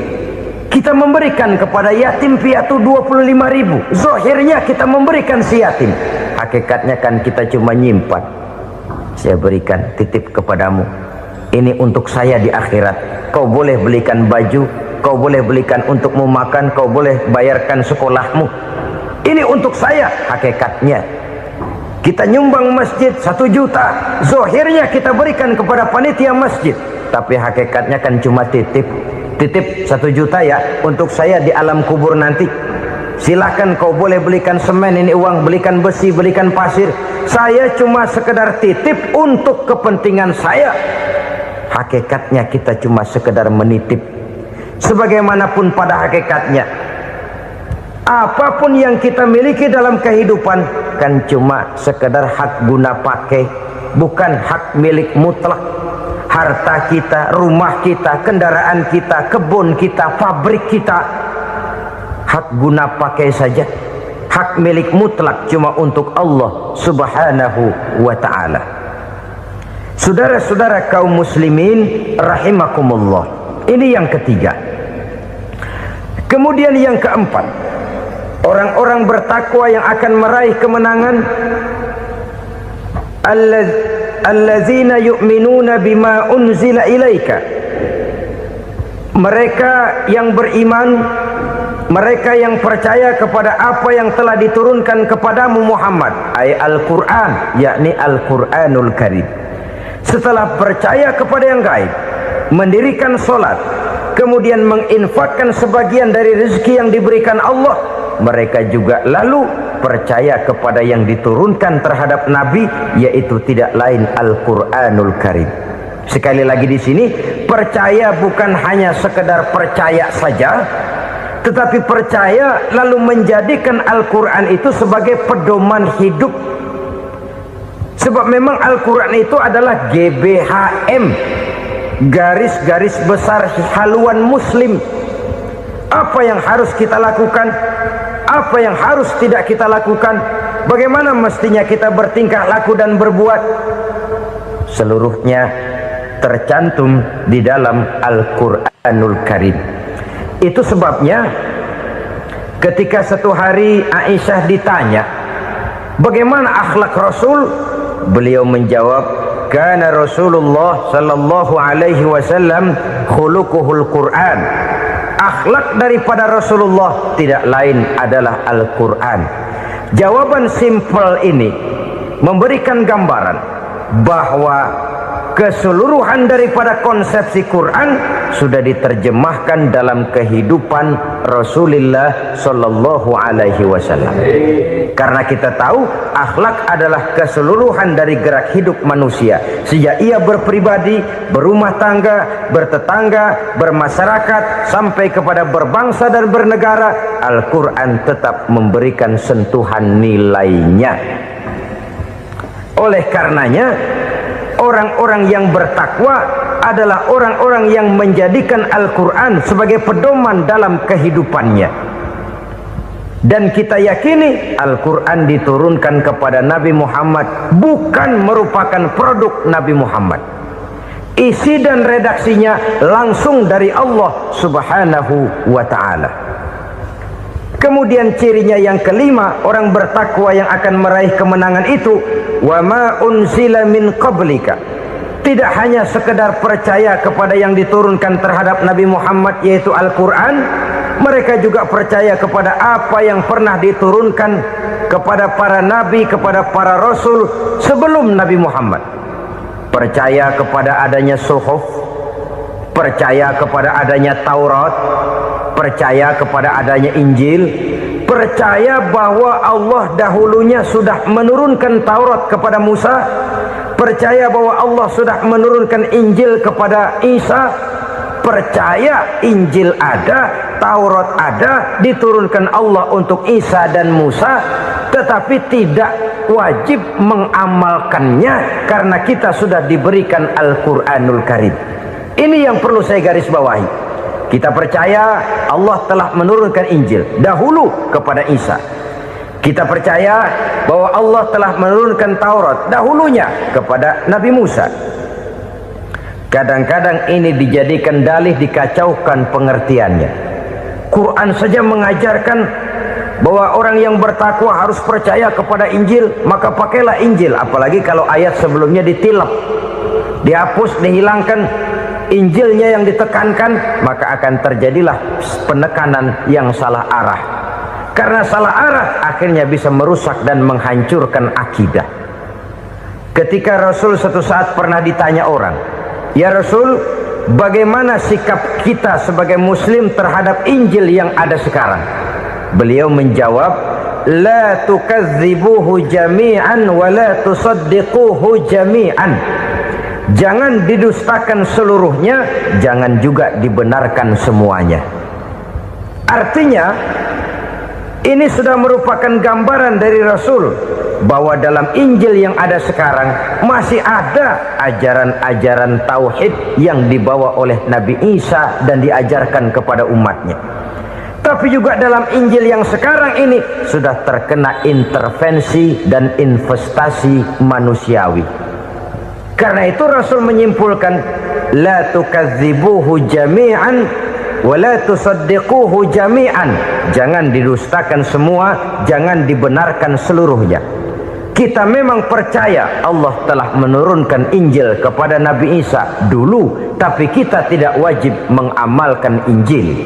Kita memberikan kepada yatim piatu 25.000. Zahirnya kita memberikan si yatim, hakikatnya kan kita cuma nyimpan. Saya berikan, titip kepadamu, ini untuk saya di akhirat. Kau boleh belikan baju, kau boleh belikan untukmu makan, kau boleh bayarkan sekolahmu. Ini untuk saya. Hakikatnya kita nyumbang masjid 1 juta, zahirnya kita berikan kepada panitia masjid, tapi hakikatnya kan cuma titip 1 juta ya, untuk saya di alam kubur nanti. Silahkan kau boleh belikan semen, ini uang, belikan besi, belikan pasir. Saya cuma sekedar titip untuk kepentingan saya. Hakikatnya kita cuma sekedar menitip. Sebagaimanapun pada hakikatnya, apapun yang kita miliki dalam kehidupan kan cuma sekedar hak guna pakai, bukan hak milik mutlak. Harta kita, rumah kita, kendaraan kita, kebun kita, pabrik kita, hak guna pakai saja. Hak milik mutlak cuma untuk Allah Subhanahu wa ta'ala. Saudara-saudara kaum muslimin rahimakumullah, ini yang ketiga. Kemudian yang keempat, orang-orang bertakwa yang akan meraih kemenangan, allazina yu'minuna bima unzila ilaika, mereka yang beriman, mereka yang percaya kepada apa yang telah diturunkan kepadamu Muhammad, ay Al-Quran, yakni Al-Quranul Karim. Setelah percaya kepada yang gaib, mendirikan solat, kemudian menginfakkan sebagian dari rezeki yang diberikan Allah, mereka juga lalu percaya kepada yang diturunkan terhadap Nabi, yaitu tidak lain Al-Quranul Karim. Sekali lagi di sini, percaya bukan hanya sekedar percaya saja, tetapi percaya lalu menjadikan Al-Quran itu sebagai pedoman hidup. Sebab memang Al-Quran itu adalah GBHM, garis-garis besar haluan muslim. Apa yang harus kita lakukan, apa yang harus tidak kita lakukan, bagaimana mestinya kita bertingkah laku dan berbuat, seluruhnya tercantum di dalam Al-Quranul Karim. Itu sebabnya ketika satu hari Aisyah ditanya bagaimana akhlak Rasul, beliau menjawab, kana Rasulullah sallallahu alaihi wasallam khuluquhul Quran. Akhlak daripada Rasulullah tidak lain adalah Al-Quran. Jawaban simpel ini memberikan gambaran bahwa keseluruhan daripada konsepsi Quran sudah diterjemahkan dalam kehidupan Rasulullah sallallahu alaihi wasallam. Karena kita tahu akhlak adalah keseluruhan dari gerak hidup manusia, sejak ia berpribadi, berumah tangga, bertetangga, bermasyarakat, sampai kepada berbangsa dan bernegara. Al-Quran tetap memberikan sentuhan nilainya. Oleh karenanya, orang-orang yang bertakwa adalah orang-orang yang menjadikan Al-Quran sebagai pedoman dalam kehidupannya. Dan kita yakini Al-Quran diturunkan kepada Nabi Muhammad bukan merupakan produk Nabi Muhammad. Isi dan redaksinya langsung dari Allah Subhanahu wa ta'ala. Kemudian cirinya yang kelima, orang bertakwa yang akan meraih kemenangan itu, wa ma unzila min qablika. Tidak hanya sekedar percaya kepada yang diturunkan terhadap Nabi Muhammad, yaitu Al-Quran, mereka juga percaya kepada apa yang pernah diturunkan kepada para nabi, kepada para rasul sebelum Nabi Muhammad. Percaya kepada adanya suhuf, percaya kepada adanya Taurat, percaya kepada adanya Injil, percaya bahwa Allah dahulunya sudah menurunkan Taurat kepada Musa, percaya bahwa Allah sudah menurunkan Injil kepada Isa, percaya Injil ada, Taurat ada, diturunkan Allah untuk Isa dan Musa, tetapi tidak wajib mengamalkannya karena kita sudah diberikan Al-Quranul Karim. Ini yang perlu saya garis bawahi. Kita percaya Allah telah menurunkan Injil dahulu kepada Isa. Kita percaya bahwa Allah telah menurunkan Taurat dahulunya kepada Nabi Musa. Kadang-kadang ini dijadikan dalih, dikacaukan pengertiannya. Quran saja mengajarkan bahwa orang yang bertakwa harus percaya kepada Injil, maka pakailah Injil. Apalagi kalau ayat sebelumnya ditilap, dihapus, dihilangkan, Injilnya yang ditekankan, maka akan terjadilah penekanan yang salah arah. Karena salah arah akhirnya bisa merusak dan menghancurkan akidah. Ketika Rasul suatu saat pernah ditanya orang, "Ya Rasul, bagaimana sikap kita sebagai muslim terhadap Injil yang ada sekarang?" Beliau menjawab, "La tukadzibuhu jami'an wa la tusaddiquhu jami'an." Jangan didustakan seluruhnya, jangan juga dibenarkan semuanya. Artinya, ini sudah merupakan gambaran dari Rasul bahwa dalam Injil yang ada sekarang masih ada ajaran-ajaran tauhid yang dibawa oleh Nabi Isa dan diajarkan kepada umatnya. Tapi juga dalam Injil yang sekarang ini sudah terkena intervensi dan investasi manusiawi. Karena itu Rasul menyimpulkan, la tukadzibuhu jami'an wa la tusaddiquhu jami'an. Jangan didustakan semua, jangan dibenarkan seluruhnya. Kita memang percaya Allah telah menurunkan Injil kepada Nabi Isa dulu, tapi kita tidak wajib mengamalkan Injil.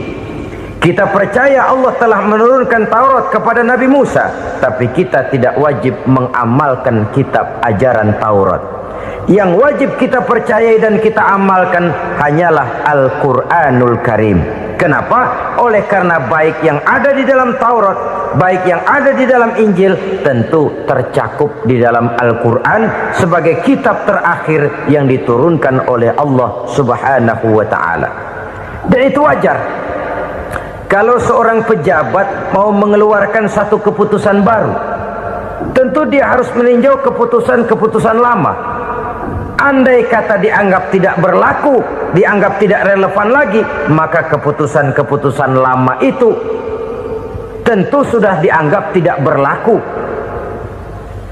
Kita percaya Allah telah menurunkan Taurat kepada Nabi Musa, tapi kita tidak wajib mengamalkan kitab ajaran Taurat. Yang wajib kita percayai dan kita amalkan hanyalah Al-Quranul Karim. Kenapa? Oleh karena baik yang ada di dalam Taurat, baik yang ada di dalam Injil, tentu tercakup di dalam Al-Quran sebagai kitab terakhir yang diturunkan oleh Allah Subhanahu wa Ta'ala. Dan itu wajar. Kalau seorang pejabat mau mengeluarkan satu keputusan baru, tentu dia harus meninjau keputusan-keputusan lama. Andai kata dianggap tidak berlaku, dianggap tidak relevan lagi, maka keputusan-keputusan lama itu tentu sudah dianggap tidak berlaku.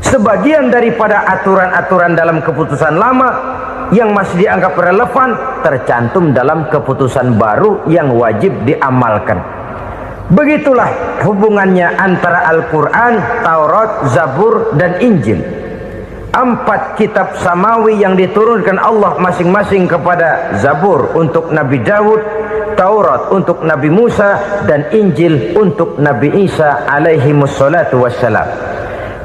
Sebagian daripada aturan-aturan dalam keputusan lama yang masih dianggap relevan tercantum dalam keputusan baru yang wajib diamalkan. Begitulah hubungannya antara Al-Quran, Taurat, Zabur, dan Injil. 4 kitab samawi yang diturunkan Allah masing-masing kepada Zabur untuk Nabi Daud, Taurat untuk Nabi Musa, dan Injil untuk Nabi Isa alaihi wassalatu wassalam.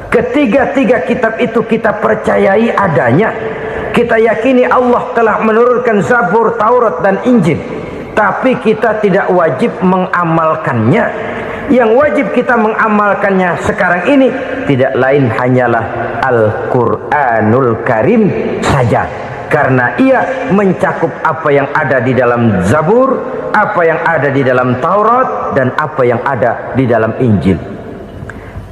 Ketiga-tiga kitab itu kita percayai adanya. Kita yakini Allah telah menurunkan Zabur, Taurat, dan Injil, tapi kita tidak wajib mengamalkannya. Yang wajib kita mengamalkannya sekarang ini tidak lain hanyalah Al-Quranul Karim saja, karena ia mencakup apa yang ada di dalam Zabur, apa yang ada di dalam Taurat, dan apa yang ada di dalam Injil.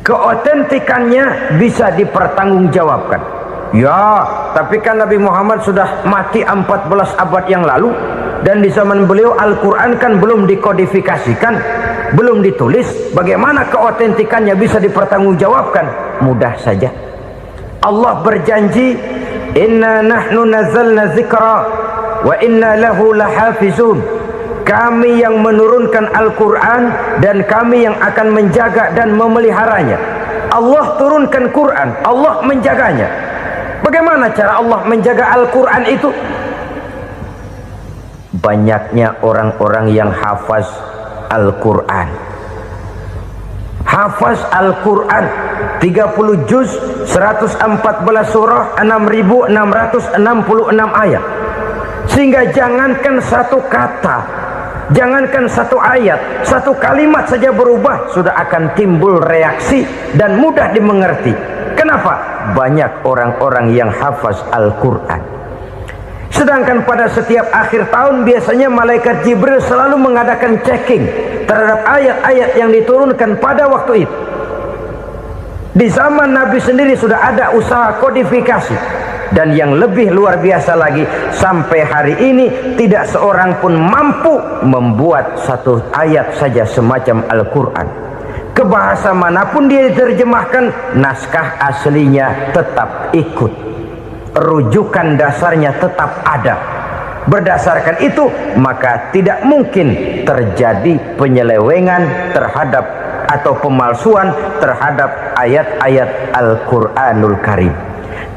Keotentikannya bisa dipertanggungjawabkan. Ya, tapi kan Nabi Muhammad sudah mati 14 abad yang lalu, dan di zaman beliau Al-Quran kan belum dikodifikasikan, belum ditulis. Bagaimana keotentikannya bisa dipertanggungjawabkan? Mudah saja. Allah berjanji, inna nahnu nazzalna dzikra wa inna lahu lahafizun. Kami yang menurunkan Al-Quran dan kami yang akan menjaga dan memeliharanya. Allah turunkan Quran, Allah menjaganya. Bagaimana cara Allah menjaga Al-Quran itu? Banyaknya orang-orang yang hafaz Al-Quran. Hafaz Al-Quran 30 juz, 114 surah, 6.666 ayat. Sehingga jangankan satu kata, jangankan satu ayat, satu kalimat saja berubah sudah akan timbul reaksi dan mudah dimengerti. Kenapa? Banyak orang-orang yang hafaz Al-Quran. Sedangkan pada setiap akhir tahun biasanya malaikat Jibril selalu mengadakan checking terhadap ayat-ayat yang diturunkan pada waktu itu. Di zaman Nabi sendiri sudah ada usaha kodifikasi. Dan yang lebih luar biasa lagi, sampai hari ini tidak seorang pun mampu membuat satu ayat saja semacam Al-Quran. Ke bahasa manapun dia diterjemahkan, naskah aslinya tetap ikut, rujukan dasarnya tetap ada. Berdasarkan itu maka tidak mungkin terjadi penyelewengan terhadap atau pemalsuan terhadap ayat-ayat Al-Quranul Karim.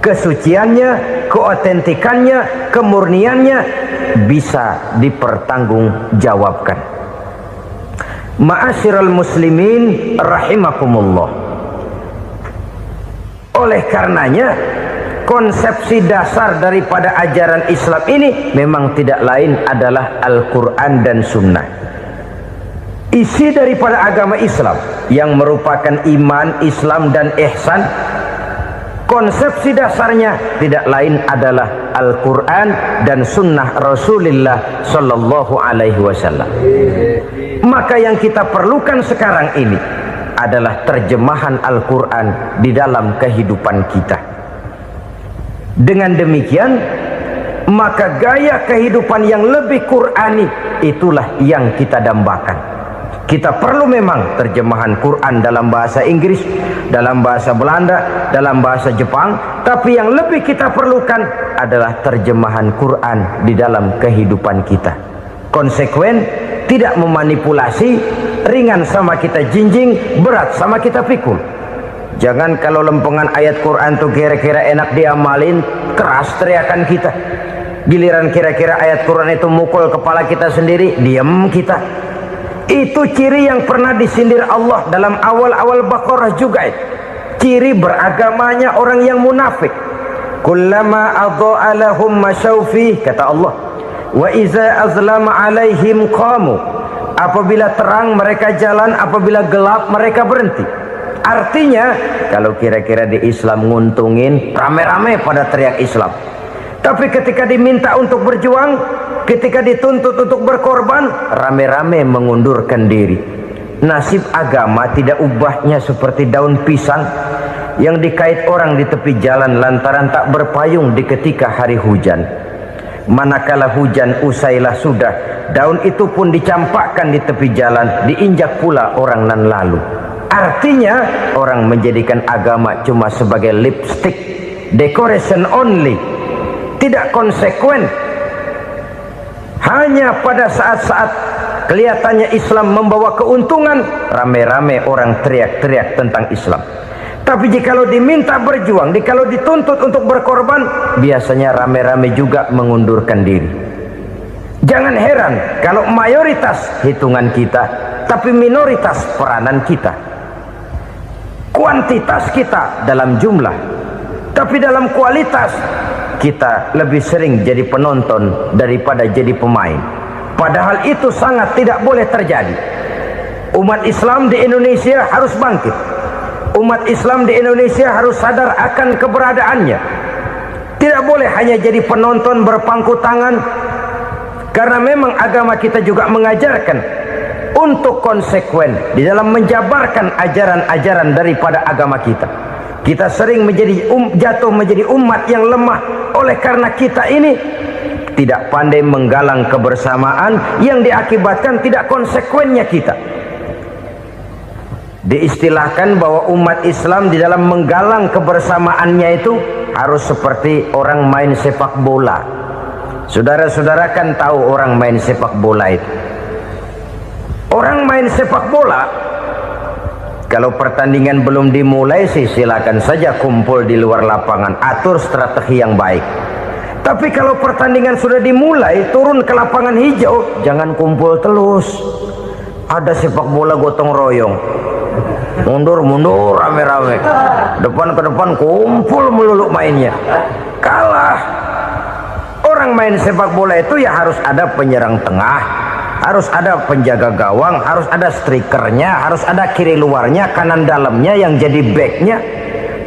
Kesuciannya, keotentikannya, kemurniannya bisa dipertanggungjawabkan. Ma'asyiral muslimin rahimakumullah. Oleh karenanya konsepsi dasar daripada ajaran Islam ini memang tidak lain adalah Al-Quran dan Sunnah. Isi daripada agama Islam yang merupakan iman, Islam dan ihsan, konsepsi dasarnya tidak lain adalah Al-Quran dan Sunnah Rasulullah Sallallahu Alaihi Wasallam. Maka yang kita perlukan sekarang ini adalah terjemahan Al-Quran di dalam kehidupan kita. Dengan demikian maka gaya kehidupan yang lebih Qurani itulah yang kita dambakan. Kita perlu memang terjemahan Quran dalam bahasa Inggris, dalam bahasa Belanda, dalam bahasa Jepang, tapi yang lebih kita perlukan adalah terjemahan Quran di dalam kehidupan kita. Konsekuen, tidak memanipulasi, ringan sama kita jinjing, berat sama kita pikul. Jangan kalau lempengan ayat Quran tuh kira-kira enak diamalin, keras teriakan kita. Giliran kira-kira ayat Quran itu mukul kepala kita sendiri, diam kita. Itu ciri yang pernah disindir Allah dalam awal-awal Baqarah juga. Ciri beragamanya orang yang munafik. Kullama adha'a lahum masyawfi, kata Allah, wa iza azlama alaihim qamu. Apabila terang mereka jalan, apabila gelap mereka berhenti. Artinya kalau kira-kira di Islam nguntungin, rame-rame pada teriak Islam. Tapi ketika diminta untuk berjuang, ketika dituntut untuk berkorban, rame-rame mengundurkan diri. Nasib agama tidak ubahnya seperti daun pisang yang dikait orang di tepi jalan lantaran tak berpayung di ketika hari hujan. Manakala hujan usailah sudah, daun itu pun dicampakkan di tepi jalan, diinjak pula orang nan lalu. Artinya orang menjadikan agama cuma sebagai lipstick, decoration only, tidak konsekuen. Hanya pada saat-saat kelihatannya Islam membawa keuntungan, rame-rame orang teriak-teriak tentang Islam. Tapi jikalau diminta berjuang, jikalau dituntut untuk berkorban, biasanya rame-rame juga mengundurkan diri. Jangan heran kalau mayoritas hitungan kita, tapi minoritas peranan kita. Kuantitas kita dalam jumlah, tapi dalam kualitas kita lebih sering jadi penonton daripada jadi pemain. Padahal itu sangat tidak boleh terjadi. Umat Islam di Indonesia harus bangkit. Umat Islam di Indonesia harus sadar akan keberadaannya. Tidak boleh hanya jadi penonton berpangku tangan, karena memang agama kita juga mengajarkan untuk konsekuen di dalam menjabarkan ajaran-ajaran daripada agama kita. Kita sering jatuh menjadi umat yang lemah oleh karena kita ini tidak pandai menggalang kebersamaan yang diakibatkan tidak konsekuennya kita. Diistilahkan bahwa umat Islam di dalam menggalang kebersamaannya itu harus seperti orang main sepak bola. Saudara-saudara kan tahu orang main sepak bola itu. Orang main sepak bola, kalau pertandingan belum dimulai sih silakan saja kumpul di luar lapangan, atur strategi yang baik. Tapi kalau pertandingan sudah dimulai, turun ke lapangan hijau, jangan kumpul terus. Ada sepak bola gotong royong, mundur-mundur rame-rame, depan ke depan kumpul melulu mainnya. Kalah. Orang main sepak bola itu ya harus ada penyerang tengah, harus ada penjaga gawang, harus ada strikernya, harus ada kiri luarnya, kanan dalamnya yang jadi backnya.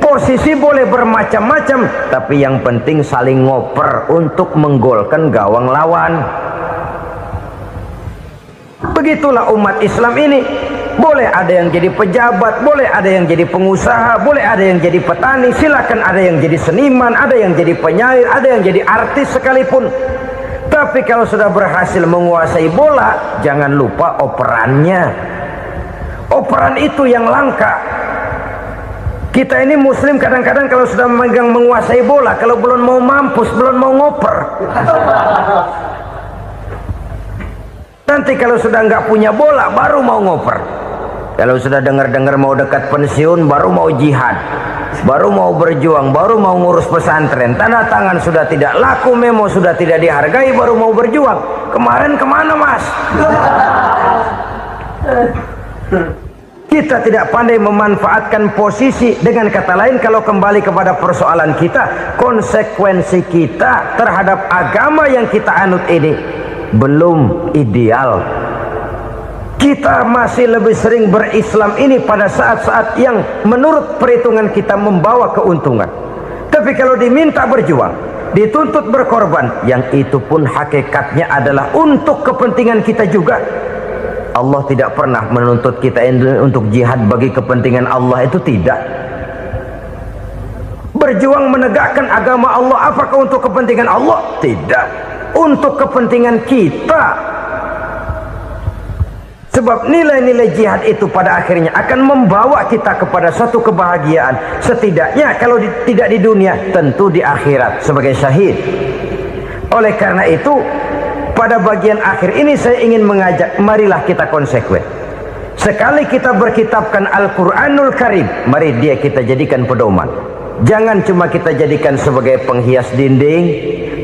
Posisi boleh bermacam-macam, tapi yang penting saling ngoper untuk menggolkan gawang lawan. Begitulah umat Islam ini. Boleh ada yang jadi pejabat, boleh ada yang jadi pengusaha, boleh ada yang jadi petani, silakan ada yang jadi seniman, ada yang jadi penyair, ada yang jadi artis sekalipun. Tapi kalau sudah berhasil menguasai bola, jangan lupa operannya. Operan itu yang langka. Kita ini muslim kadang-kadang kalau sudah memegang menguasai bola, kalau belum mau mampus, belum mau ngoper. Nanti kalau sudah nggak punya bola, baru mau ngoper. Kalau sudah dengar-dengar mau dekat pensiun, baru mau jihad, baru mau berjuang, baru mau ngurus pesantren. Tanda tangan sudah tidak laku, memo sudah tidak dihargai, baru mau berjuang. Kemarin kemana, Mas? Kita tidak pandai memanfaatkan posisi. Dengan kata lain, kalau kembali kepada persoalan kita, konsekuensi kita terhadap agama yang kita anut ini belum ideal. Kita masih lebih sering berislam ini pada saat-saat yang menurut perhitungan kita membawa keuntungan. Tapi kalau diminta berjuang, dituntut berkorban, yang itu pun hakikatnya adalah untuk kepentingan kita juga. Allah tidak pernah menuntut kita untuk jihad bagi kepentingan Allah, itu tidak. Berjuang menegakkan agama Allah, apakah untuk kepentingan Allah? Tidak. Untuk kepentingan kita. Sebab nilai-nilai jihad itu pada akhirnya akan membawa kita kepada satu kebahagiaan. Setidaknya kalau tidak di dunia, tentu di akhirat sebagai syahid. Oleh karena itu, pada bagian akhir ini saya ingin mengajak, marilah kita konsekuen. Sekali kita berkitabkan Al-Quranul Karim, mari dia kita jadikan pedoman. Jangan cuma kita jadikan sebagai penghias dinding,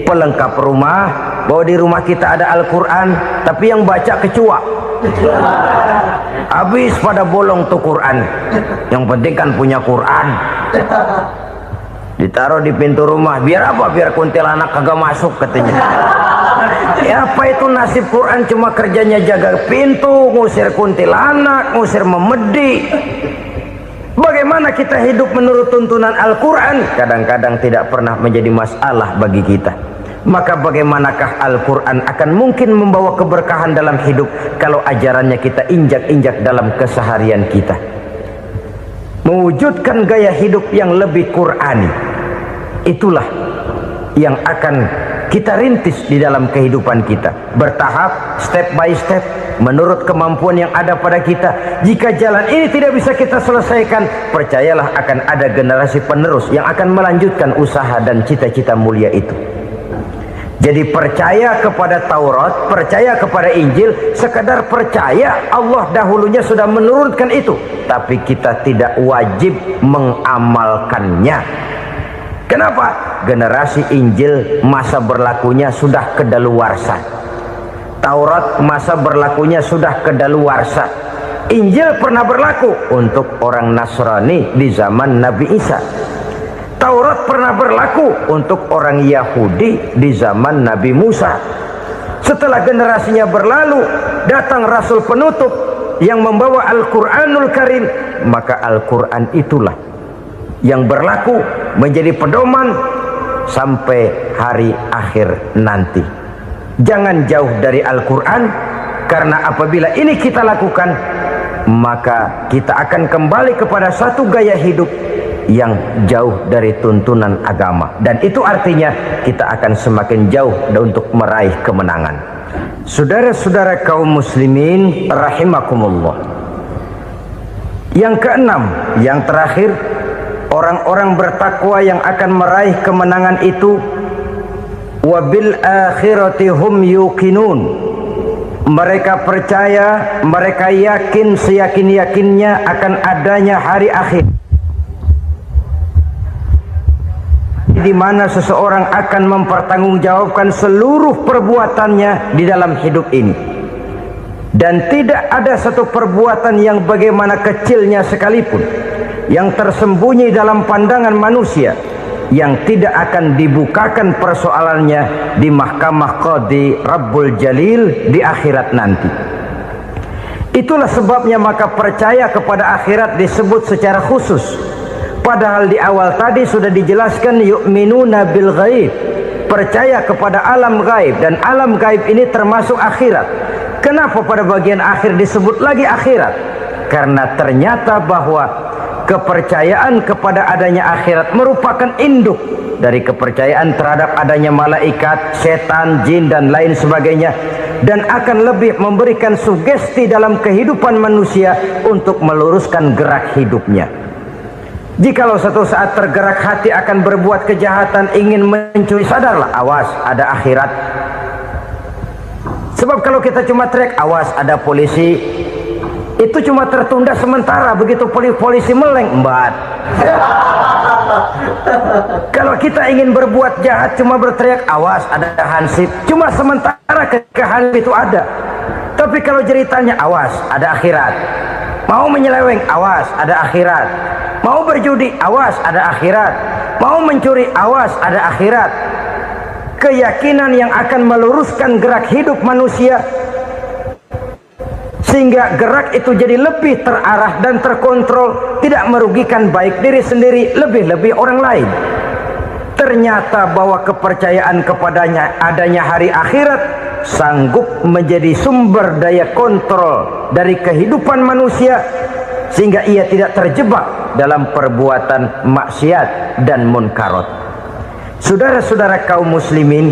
pelengkap rumah, bahwa di rumah kita ada Al-Quran, tapi yang baca kecoa. Habis pada bolong tuh Quran. Yang penting kan punya Quran. Ditaruh di pintu rumah, biar apa? Biar kuntilanak kagak masuk katanya. Ya apa itu nasib Quran, cuma kerjanya jaga pintu, ngusir kuntilanak, ngusir memedi. Bagaimana kita hidup menurut tuntunan Al-Quran? Kadang-kadang tidak pernah menjadi masalah bagi kita. Maka bagaimanakah Al-Quran akan mungkin membawa keberkahan dalam hidup kalau ajarannya kita injak-injak dalam keseharian kita? Mewujudkan gaya hidup yang lebih Qurani, itulah yang akan kita rintis di dalam kehidupan kita, bertahap, step by step, menurut kemampuan yang ada pada kita. Jika jalan ini tidak bisa kita selesaikan, percayalah akan ada generasi penerus yang akan melanjutkan usaha dan cita-cita mulia itu. Jadi percaya kepada Taurat, percaya kepada Injil, sekadar percaya Allah dahulunya sudah menurunkan itu, tapi kita tidak wajib mengamalkannya. Kenapa? Generasi Injil masa berlakunya sudah kedaluarsa. Taurat masa berlakunya sudah kedaluarsa. Injil pernah berlaku untuk orang Nasrani di zaman Nabi Isa. Taurat pernah berlaku untuk orang Yahudi di zaman Nabi Musa. Setelah generasinya berlalu, datang Rasul penutup yang membawa Al-Quranul Karim. Maka Al-Quran itulah yang berlaku menjadi pedoman sampai hari akhir nanti. Jangan jauh dari Al-Quran, karena apabila ini kita lakukan, maka kita akan kembali kepada satu gaya hidup yang jauh dari tuntunan agama, dan itu artinya kita akan semakin jauh untuk meraih kemenangan. Saudara-saudara kaum muslimin rahimakumullah, yang keenam, yang terakhir, orang-orang bertakwa yang akan meraih kemenangan itu wabil akhirati hum yuqinun. Mereka percaya, mereka yakin seyakin-yakinnya akan adanya hari akhir, di mana seseorang akan mempertanggungjawabkan seluruh perbuatannya di dalam hidup ini, dan tidak ada satu perbuatan yang bagaimana kecilnya sekalipun yang tersembunyi dalam pandangan manusia yang tidak akan dibukakan persoalannya di mahkamah Qadi Rabbul Jalil di akhirat nanti. Itulah sebabnya maka percaya kepada akhirat disebut secara khusus Padahal di awal tadi sudah dijelaskan yu'minuna bil ghaib, percaya kepada alam gaib, dan alam gaib ini termasuk akhirat. Kenapa pada bagian akhir disebut lagi akhirat? Karena ternyata bahwa kepercayaan kepada adanya akhirat merupakan induk dari kepercayaan terhadap adanya malaikat, setan, jin dan lain sebagainya, dan akan lebih memberikan sugesti dalam kehidupan manusia untuk meluruskan gerak hidupnya. Jikalau satu saat tergerak hati akan berbuat kejahatan, ingin mencuri, sadarlah, awas ada akhirat. Sebab kalau kita cuma teriak awas ada polisi, itu cuma tertunda sementara. Begitu polisi meleng, embat. Kalau kita ingin berbuat jahat cuma berteriak awas ada hansip, cuma sementara ketika hansip itu ada. Tapi kalau ceritanya awas ada akhirat, mau menyeleweng awas ada akhirat, mau berjudi awas ada akhirat, mau mencuri awas ada akhirat. Keyakinan yang akan meluruskan gerak hidup manusia sehingga gerak itu jadi lebih terarah dan terkontrol, tidak merugikan baik diri sendiri, lebih-lebih orang lain. Ternyata bahwa kepercayaan kepadanya adanya hari akhirat sanggup menjadi sumber daya kontrol dari kehidupan manusia, sehingga ia tidak terjebak dalam perbuatan maksiat dan munkarat. Saudara-saudara kaum muslimin,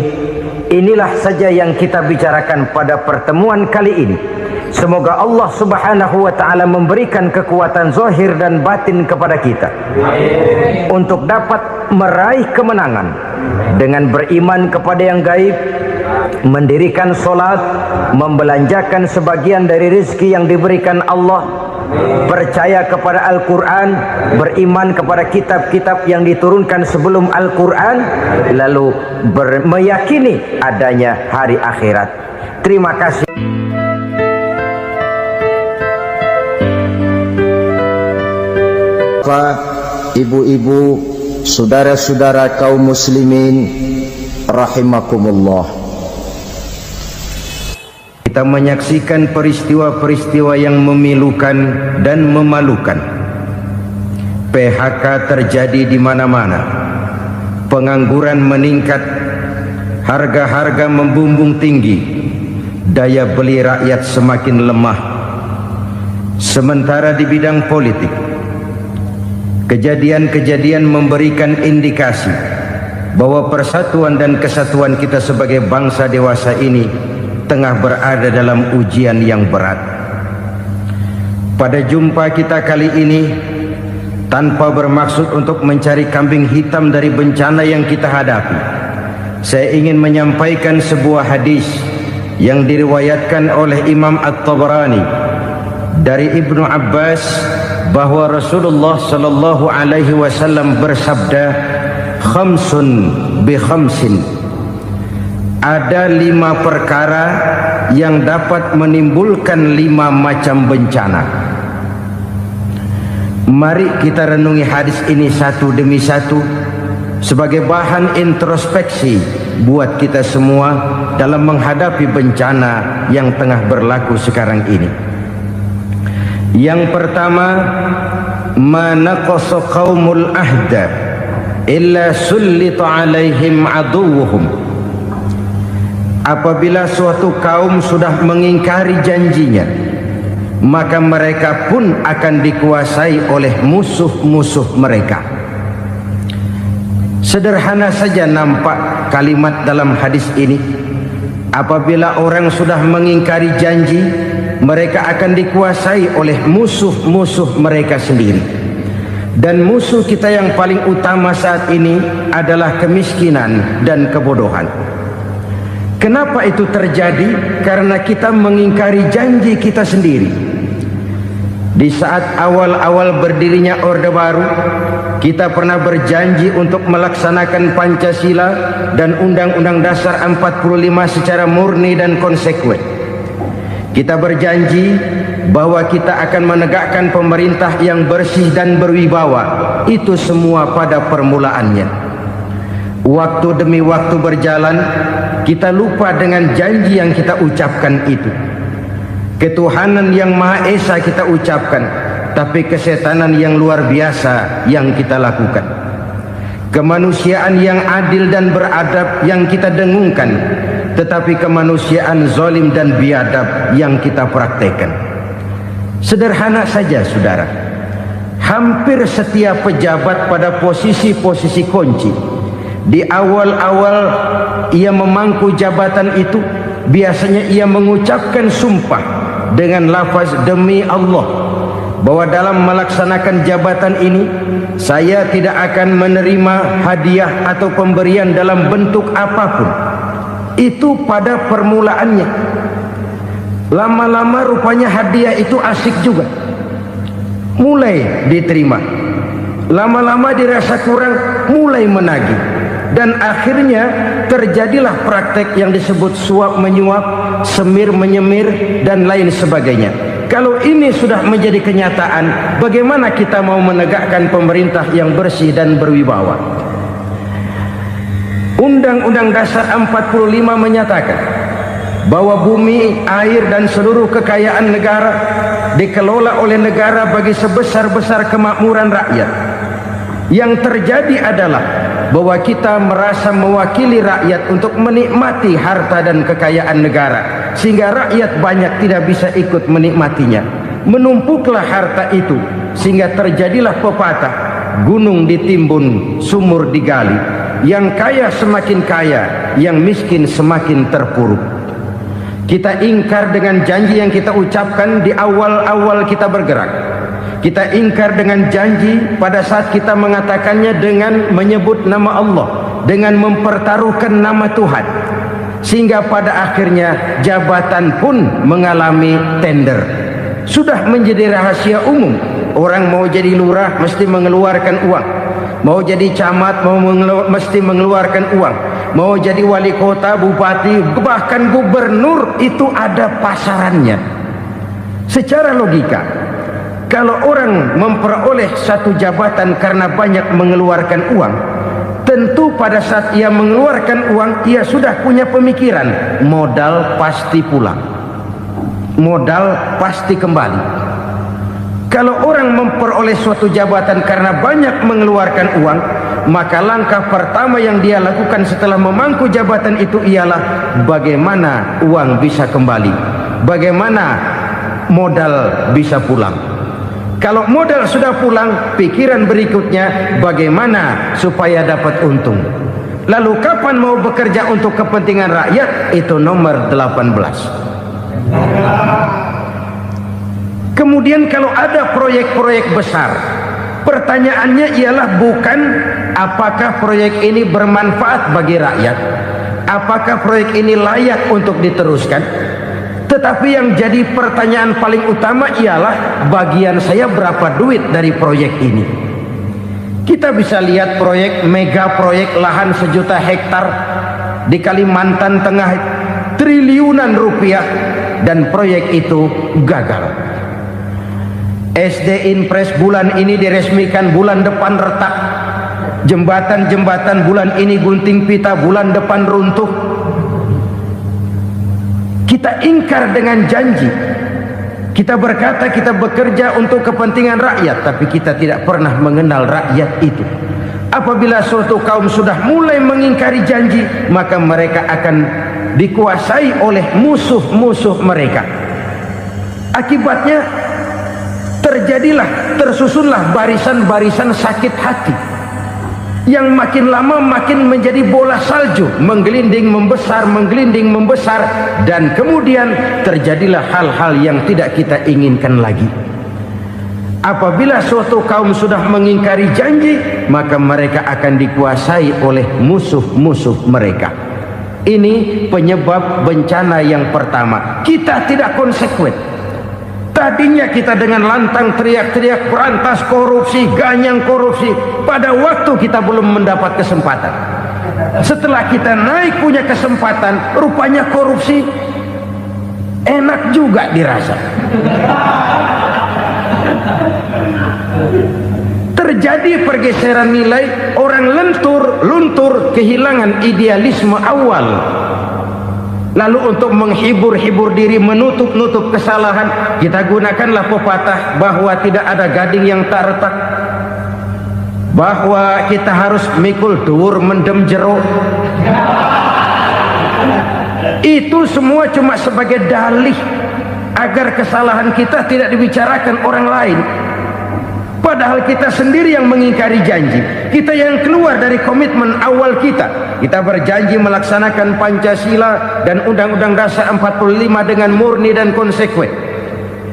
inilah saja yang kita bicarakan pada pertemuan kali ini. Semoga Allah subhanahu wa ta'ala memberikan kekuatan zahir dan batin kepada kita untuk dapat meraih kemenangan dengan beriman kepada yang gaib, mendirikan solat, membelanjakan sebagian dari rezeki yang diberikan Allah, percaya kepada Al-Quran, beriman kepada kitab-kitab yang diturunkan sebelum Al-Quran, lalu meyakini adanya hari akhirat. Terima kasih. Ibu-ibu, saudara-saudara kaum muslimin rahimakumullah, kita menyaksikan peristiwa-peristiwa yang memilukan dan memalukan. PHK terjadi di mana-mana, pengangguran meningkat, harga-harga membumbung tinggi, daya beli rakyat semakin lemah. Sementara di bidang politik, kejadian-kejadian memberikan indikasi bahwa persatuan dan kesatuan kita sebagai bangsa dewasa ini tengah berada dalam ujian yang berat. Pada jumpa kita kali ini, tanpa bermaksud untuk mencari kambing hitam dari bencana yang kita hadapi, saya ingin menyampaikan sebuah hadis yang diriwayatkan oleh Imam At-Tabarani dari Ibnu Abbas, bahwa Rasulullah sallallahu alaihi wasallam bersabda, khamsun bi khamsin, ada 5 perkara yang dapat menimbulkan 5 macam bencana. Mari kita renungi hadis ini satu demi satu sebagai bahan introspeksi buat kita semua dalam menghadapi bencana yang tengah berlaku sekarang ini. Yang pertama, manaqasa qaumul ahda illa sullita alaihim aduwuhum. Apabila suatu kaum sudah mengingkari janjinya, maka mereka pun akan dikuasai oleh musuh-musuh mereka. Sederhana saja nampak kalimat dalam hadis ini. Apabila orang sudah mengingkari janji, mereka akan dikuasai oleh musuh-musuh mereka sendiri. Dan musuh kita yang paling utama saat ini adalah kemiskinan dan kebodohan. Kenapa itu terjadi? Karena kita mengingkari janji kita sendiri. Di saat awal-awal berdirinya Orde Baru, kita pernah berjanji untuk melaksanakan Pancasila dan Undang-Undang Dasar 45 secara murni dan konsekuen. Kita berjanji bahwa kita akan menegakkan pemerintah yang bersih dan berwibawa. Itu semua pada permulaannya. Waktu demi waktu berjalan, kita lupa dengan janji yang kita ucapkan itu. Ketuhanan yang Maha Esa kita ucapkan, tapi kesetanan yang luar biasa yang kita lakukan. Kemanusiaan yang adil dan beradab yang kita dengungkan, tetapi kemanusiaan zalim dan biadab yang kita praktekkan. Sederhana saja saudara, hampir setiap pejabat pada posisi-posisi kunci, di awal-awal ia memangku jabatan itu, biasanya ia mengucapkan sumpah dengan lafaz demi Allah, bahwa dalam melaksanakan jabatan ini saya tidak akan menerima hadiah atau pemberian dalam bentuk apapun. Itu pada permulaannya. Lama-lama rupanya hadiah itu asik juga, mulai diterima. Lama-lama dirasa kurang, mulai menagih, dan akhirnya terjadilah praktek yang disebut suap menyuap, semir menyemir, dan lain sebagainya. Kalau ini sudah menjadi kenyataan, bagaimana kita mau menegakkan pemerintah yang bersih dan berwibawa? Undang-Undang Dasar 45 menyatakan bahwa bumi, air, dan seluruh kekayaan negara dikelola oleh negara bagi sebesar-besar kemakmuran rakyat. Yang terjadi adalah bahwa kita merasa mewakili rakyat untuk menikmati harta dan kekayaan negara, sehingga rakyat banyak tidak bisa ikut menikmatinya. Menumpuklah harta itu sehingga terjadilah pepatah, gunung ditimbun, sumur digali. Yang kaya semakin kaya, yang miskin semakin terpuruk. Kita ingkar dengan janji yang kita ucapkan di awal-awal kita bergerak. Kita ingkar dengan janji pada saat kita mengatakannya dengan menyebut nama Allah, dengan mempertaruhkan nama Tuhan, sehingga pada akhirnya jabatan pun mengalami tender. Sudah menjadi rahasia umum, orang mau jadi lurah mesti mengeluarkan uang, mau jadi camat mesti mengeluarkan uang, mau jadi wali kota, bupati, bahkan gubernur, itu ada pasarannya. Secara logika, kalau orang memperoleh satu jabatan karena banyak mengeluarkan uang, tentu pada saat ia mengeluarkan uang, ia sudah punya pemikiran, modal pasti pulang, modal pasti kembali. Kalau orang memperoleh suatu jabatan karena banyak mengeluarkan uang, maka langkah pertama yang dia lakukan setelah memangku jabatan itu ialah bagaimana uang bisa kembali, bagaimana modal bisa pulang. Kalau modal sudah pulang, pikiran berikutnya bagaimana supaya dapat untung. Lalu kapan mau bekerja untuk kepentingan rakyat? Itu nomor 18. Kemudian kalau ada proyek-proyek besar, pertanyaannya ialah bukan apakah proyek ini bermanfaat bagi rakyat, apakah proyek ini layak untuk diteruskan, tetapi yang jadi pertanyaan paling utama ialah bagian saya berapa duit dari proyek ini. Kita bisa lihat proyek, mega proyek lahan 1 juta hektar di Kalimantan Tengah, triliunan rupiah, dan proyek itu gagal. SD Inpres bulan ini diresmikan, bulan depan retak. Jembatan-jembatan bulan ini gunting pita, bulan depan runtuh. Kita ingkar dengan janji. Kita berkata kita bekerja untuk kepentingan rakyat, tapi kita tidak pernah mengenal rakyat itu. Apabila suatu kaum sudah mulai mengingkari janji, maka mereka akan dikuasai oleh musuh-musuh mereka. Akibatnya tersusunlah barisan-barisan sakit hati, yang makin lama makin menjadi bola salju, menggelinding membesar, dan kemudian terjadilah hal-hal yang tidak kita inginkan lagi. Apabila suatu kaum sudah mengingkari janji, maka mereka akan dikuasai oleh musuh-musuh mereka. Ini penyebab bencana yang pertama. Kita tidak konsekuen. Tadinya kita dengan lantang teriak-teriak berantas korupsi, ganyang korupsi. Pada waktu kita belum mendapat kesempatan. Setelah kita naik punya kesempatan, rupanya korupsi enak juga dirasa. Terjadi pergeseran nilai, orang luntur, kehilangan idealisme awal. Lalu untuk menghibur-hibur diri, menutup-nutup kesalahan, kita gunakanlah pepatah bahwa tidak ada gading yang tak retak, bahwa kita harus mikul dhuwur mendem jero. Itu semua cuma sebagai dalih agar kesalahan kita tidak dibicarakan orang lain. Padahal kita sendiri yang mengingkari janji. Kita yang keluar dari komitmen awal kita. Kita berjanji melaksanakan Pancasila dan Undang-Undang Dasar 45 dengan murni dan konsekuen.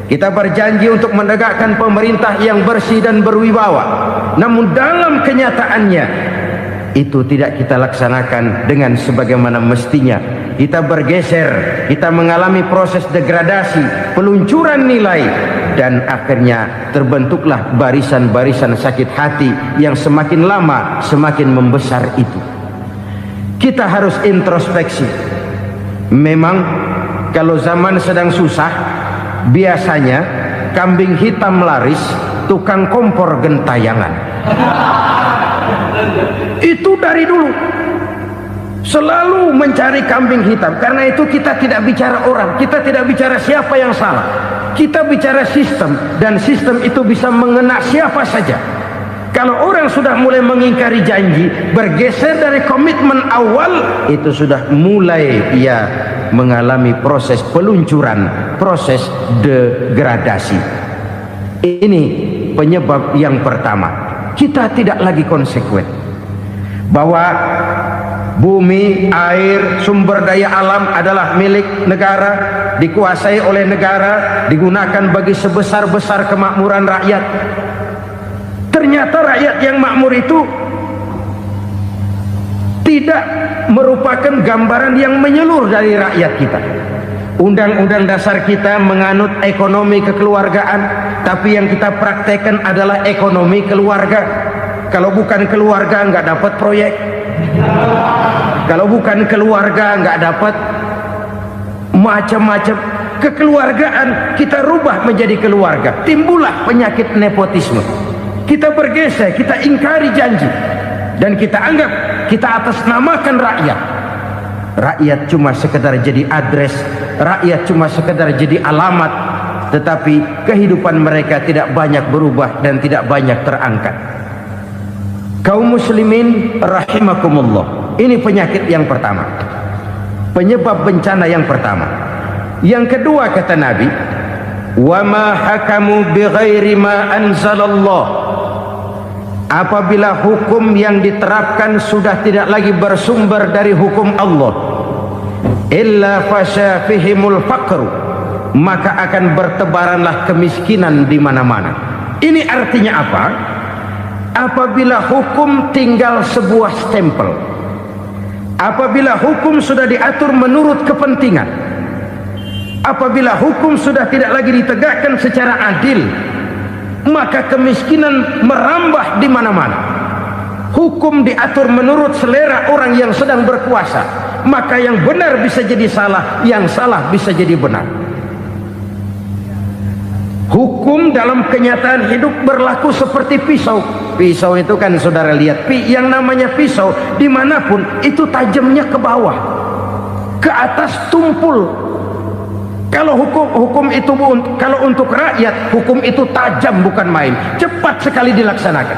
Kita berjanji untuk menegakkan pemerintah yang bersih dan berwibawa. Namun dalam kenyataannya itu tidak kita laksanakan dengan sebagaimana mestinya. Kita bergeser, kita mengalami proses degradasi, peluncuran nilai, dan akhirnya terbentuklah barisan-barisan sakit hati yang semakin lama semakin membesar itu. Kita harus introspeksi. Memang kalau zaman sedang susah, biasanya kambing hitam laris, tukang kompor gentayangan. Itu dari dulu selalu mencari kambing hitam. Karena itu kita tidak bicara orang, kita tidak bicara siapa yang salah, kita bicara sistem, dan sistem itu bisa mengena siapa saja. Kalau orang sudah mulai mengingkari janji, bergeser dari komitmen awal, itu sudah mulai ia mengalami proses peluncuran, proses degradasi. Ini penyebab yang pertama. Kita tidak lagi konsekuen bahwa bumi, air, sumber daya alam adalah milik negara, dikuasai oleh negara, digunakan bagi sebesar-besar kemakmuran rakyat. Ternyata rakyat yang makmur itu tidak merupakan gambaran yang menyeluruh dari rakyat kita. Undang-undang dasar kita menganut ekonomi kekeluargaan, tapi yang kita praktekkan adalah ekonomi keluarga. Kalau bukan keluarga nggak dapat proyek. Kalau bukan keluarga nggak dapat macam-macam. Kekeluargaan kita rubah menjadi keluarga, timbullah penyakit nepotisme. Kita bergeser, kita ingkari janji, dan kita anggap kita atasnamakan rakyat. Rakyat cuma sekedar jadi address, rakyat cuma sekedar jadi alamat, tetapi kehidupan mereka tidak banyak berubah dan tidak banyak terangkat. Kaum muslimin rahimakumullah, ini penyakit yang pertama, penyebab bencana yang pertama. Yang kedua kata Nabi, wa ma hakamu bighairi ma anzalallah. Apabila hukum yang diterapkan sudah tidak lagi bersumber dari hukum Allah, illa fasha fihimul faqru, maka akan bertebaranlah kemiskinan di mana-mana. Ini artinya apa? Apabila hukum tinggal sebuah stempel, apabila hukum sudah diatur menurut kepentingan, apabila hukum sudah tidak lagi ditegakkan secara adil, maka kemiskinan merambah di mana-mana. Hukum diatur menurut selera orang yang sedang berkuasa, maka yang benar bisa jadi salah, yang salah bisa jadi benar. Hukum dalam kenyataan hidup berlaku seperti pisau. Pisau itu kan saudara lihat, yang namanya pisau dimanapun itu tajamnya ke bawah, ke atas tumpul. Kalau hukum itu, kalau untuk rakyat, hukum itu tajam bukan main, cepat sekali dilaksanakan.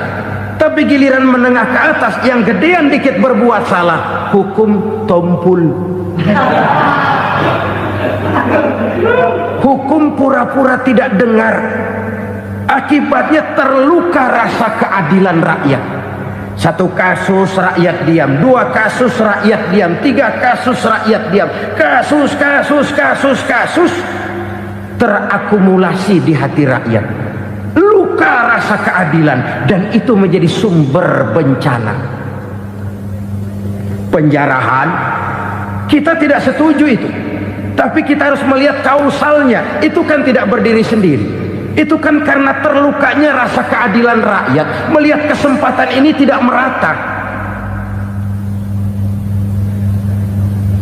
Tapi giliran menengah ke atas, yang gedean dikit berbuat salah, hukum tompul. Hukum pura-pura tidak dengar, akibatnya terluka rasa keadilan rakyat. Satu kasus rakyat diam, dua kasus rakyat diam, tiga kasus rakyat diam, kasus terakumulasi di hati rakyat, luka rasa keadilan, dan itu menjadi sumber bencana. Penjarahan kita tidak setuju itu, tapi kita harus melihat kausalnya. Itu kan tidak berdiri sendiri. Itu kan karena terlukanya rasa keadilan rakyat, melihat kesempatan ini tidak merata.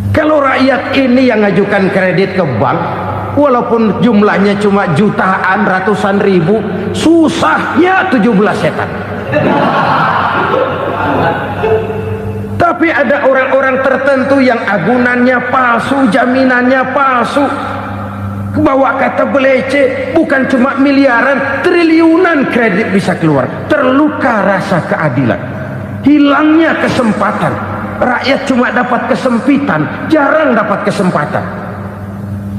Kalau rakyat ini yang ngajukan kredit ke bank, walaupun jumlahnya cuma jutaan, ratusan ribu, susahnya 17 setan. Tapi ada orang-orang tertentu yang agunannya palsu, jaminannya palsu, bawa kata belece, bukan cuma miliaran, triliunan kredit bisa keluar. Terluka rasa keadilan, hilangnya kesempatan. Rakyat cuma dapat kesempitan, jarang dapat kesempatan.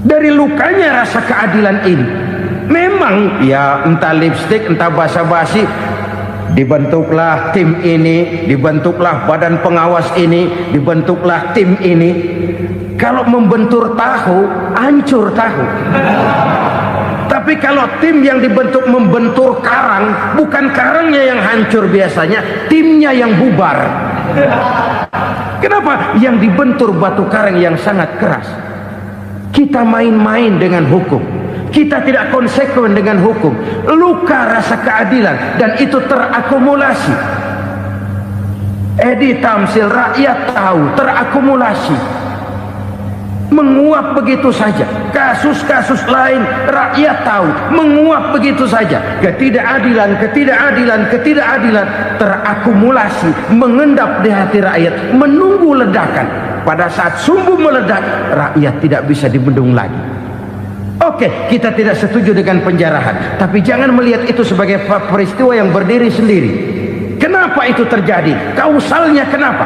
Dari lukanya rasa keadilan ini, memang ya entah lipstick, entah basa-basi, dibentuklah tim ini, dibentuklah badan pengawas ini, dibentuklah tim ini. Kalau membentur tahu, hancur tahu. Tapi kalau tim yang dibentuk membentur karang, bukan karangnya yang hancur biasanya, timnya yang bubar. Kenapa? Yang dibentur batu karang yang sangat keras. Kita main-main dengan hukum, kita tidak konsekuen dengan hukum, luka rasa keadilan, dan itu terakumulasi. Edi Tamsil, rakyat tahu, terakumulasi, menguap begitu saja. Kasus-kasus lain rakyat tahu, menguap begitu saja. Ketidakadilan, ketidakadilan, ketidakadilan terakumulasi, mengendap di hati rakyat, menunggu ledakan. Pada saat sumbu meledak, rakyat tidak bisa dibendung lagi. Oke, kita tidak setuju dengan penjarahan, tapi jangan melihat itu sebagai peristiwa yang berdiri sendiri. Kenapa itu terjadi? Kausalnya kenapa?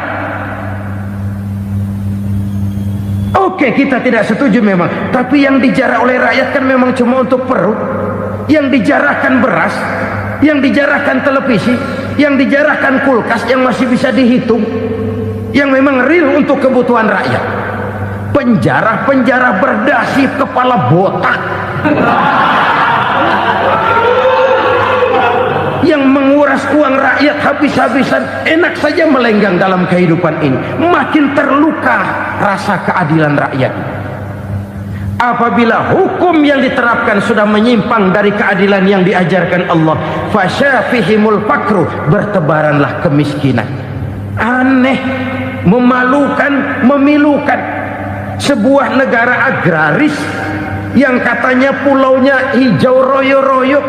Oke, kita tidak setuju memang, tapi yang dijarah oleh rakyat kan memang cuma untuk perut. Yang dijarahkan beras, yang dijarahkan televisi, yang dijarahkan kulkas yang masih bisa dihitung, yang memang real untuk kebutuhan rakyat. Penjara-penjara berdasi kepala botak yang menguras uang rakyat habis-habisan, enak saja melenggang dalam kehidupan ini. Makin terluka rasa keadilan rakyat. Apabila hukum yang diterapkan sudah menyimpang dari keadilan yang diajarkan Allah, fasyafihimul fakru, bertebaranlah kemiskinan. Aneh, memalukan, memilukan. Sebuah negara agraris yang katanya pulaunya hijau royo-royo,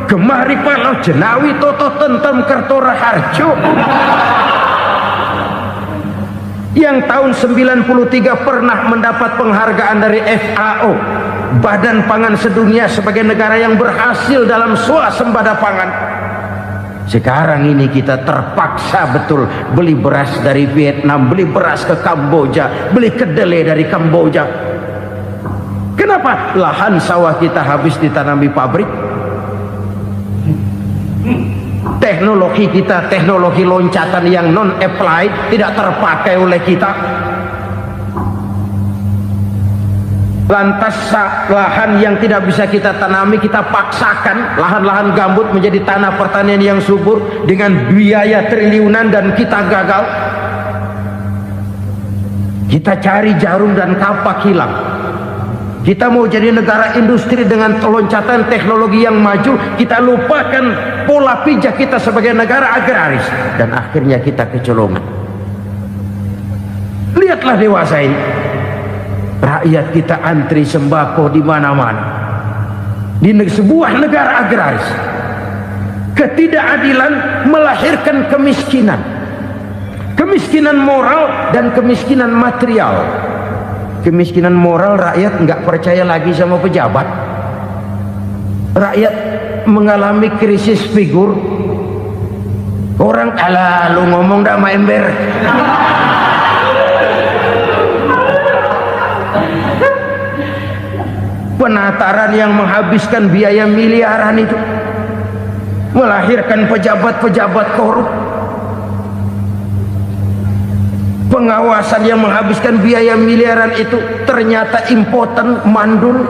Gemari Palau Jenawi Toto Tentem Kertora Harjo, yang tahun 93 pernah mendapat penghargaan dari FAO, Badan Pangan Sedunia, sebagai negara yang berhasil dalam swasembada pangan. Sekarang ini kita terpaksa betul beli beras dari Vietnam, beli beras ke Kamboja, beli kedelai dari Kamboja. Kenapa? Lahan sawah kita habis ditanami pabrik. Teknologi kita, teknologi loncatan yang non-applied, tidak terpakai oleh kita. Lantas lahan yang tidak bisa kita tanami, kita paksakan lahan-lahan gambut menjadi tanah pertanian yang subur dengan biaya triliunan, dan kita gagal. Kita cari jarum dan kapak hilang. Kita mau jadi negara industri dengan loncatan teknologi yang maju, kita lupakan pola pijak kita sebagai negara agraris, dan akhirnya kita kecolongan. Lihatlah dewasa ini. Rakyat kita antri sembako di mana-mana. Di sebuah negara agraris, ketidakadilan melahirkan kemiskinan. Kemiskinan moral dan kemiskinan material. Kemiskinan moral, rakyat nggak percaya lagi sama pejabat. Rakyat mengalami krisis figur. Orang, alah lu ngomong dah sama ember. Penataran yang menghabiskan biaya miliaran itu melahirkan pejabat-pejabat korup. Pengawasan yang menghabiskan biaya miliaran itu ternyata impoten, mandul.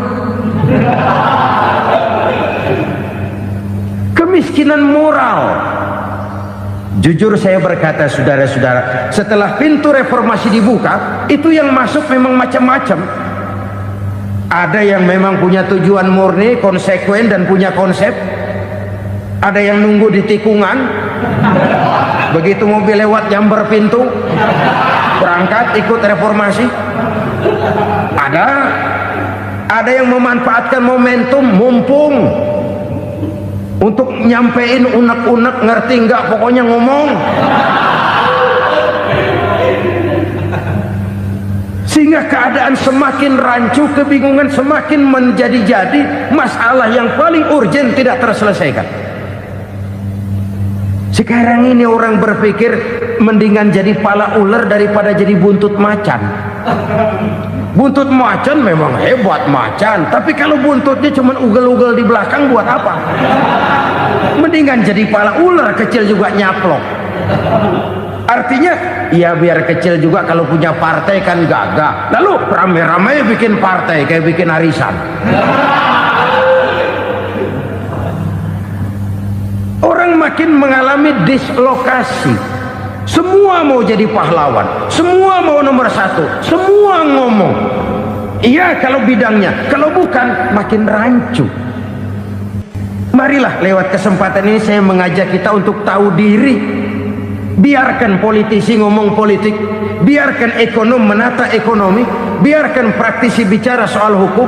Kemiskinan moral. Jujur saya berkata, saudara-saudara, setelah pintu reformasi dibuka, itu yang masuk memang macam-macam. Ada yang memang punya tujuan murni, konsekuen, dan punya konsep. Ada yang nunggu di tikungan, begitu mobil lewat nyamber pintu, berangkat ikut reformasi. Ada yang memanfaatkan momentum, mumpung, untuk nyampein unek-unek, ngerti nggak, pokoknya ngomong. sehingga keadaan semakin rancu, kebingungan semakin menjadi-jadi, masalah yang paling urgen tidak terselesaikan. Sekarang ini orang berpikir mendingan jadi pala ular daripada jadi buntut macan. Buntut macan memang hebat macan, tapi kalau buntutnya cuma ugel-ugel di belakang buat apa? Mendingan jadi pala ular kecil juga nyaplok. Artinya ya biar kecil juga kalau punya partai kan gagah. Lalu rame-rame bikin partai kayak bikin arisan. Orang makin mengalami dislokasi. Semua mau jadi pahlawan, semua mau nomor satu, semua ngomong iya kalau bidangnya, kalau bukan makin rancu. Marilah lewat kesempatan ini saya mengajak kita untuk tahu diri. Biarkan politisi ngomong politik, biarkan ekonom menata ekonomi, biarkan praktisi bicara soal hukum,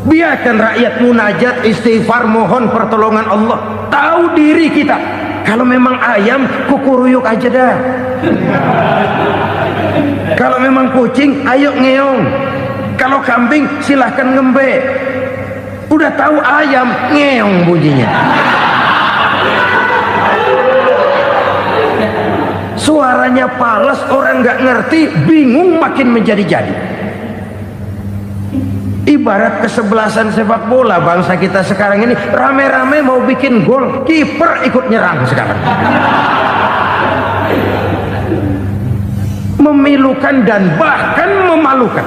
biarkan rakyat munajat, istighfar, mohon pertolongan Allah. Tahu diri kita. Kalau memang ayam, kukuruyuk aja dah. Kalau memang kucing, ayo ngeong. Kalau kambing, silahkan ngembe. Udah tahu ayam, ngeong bunyinya. Suaranya palas, orang nggak ngerti, bingung, makin menjadi-jadi. Ibarat kesebelasan sepak bola bangsa kita sekarang ini, rame-rame mau bikin gol, kiper ikut nyerang sekarang. Memilukan dan bahkan memalukan.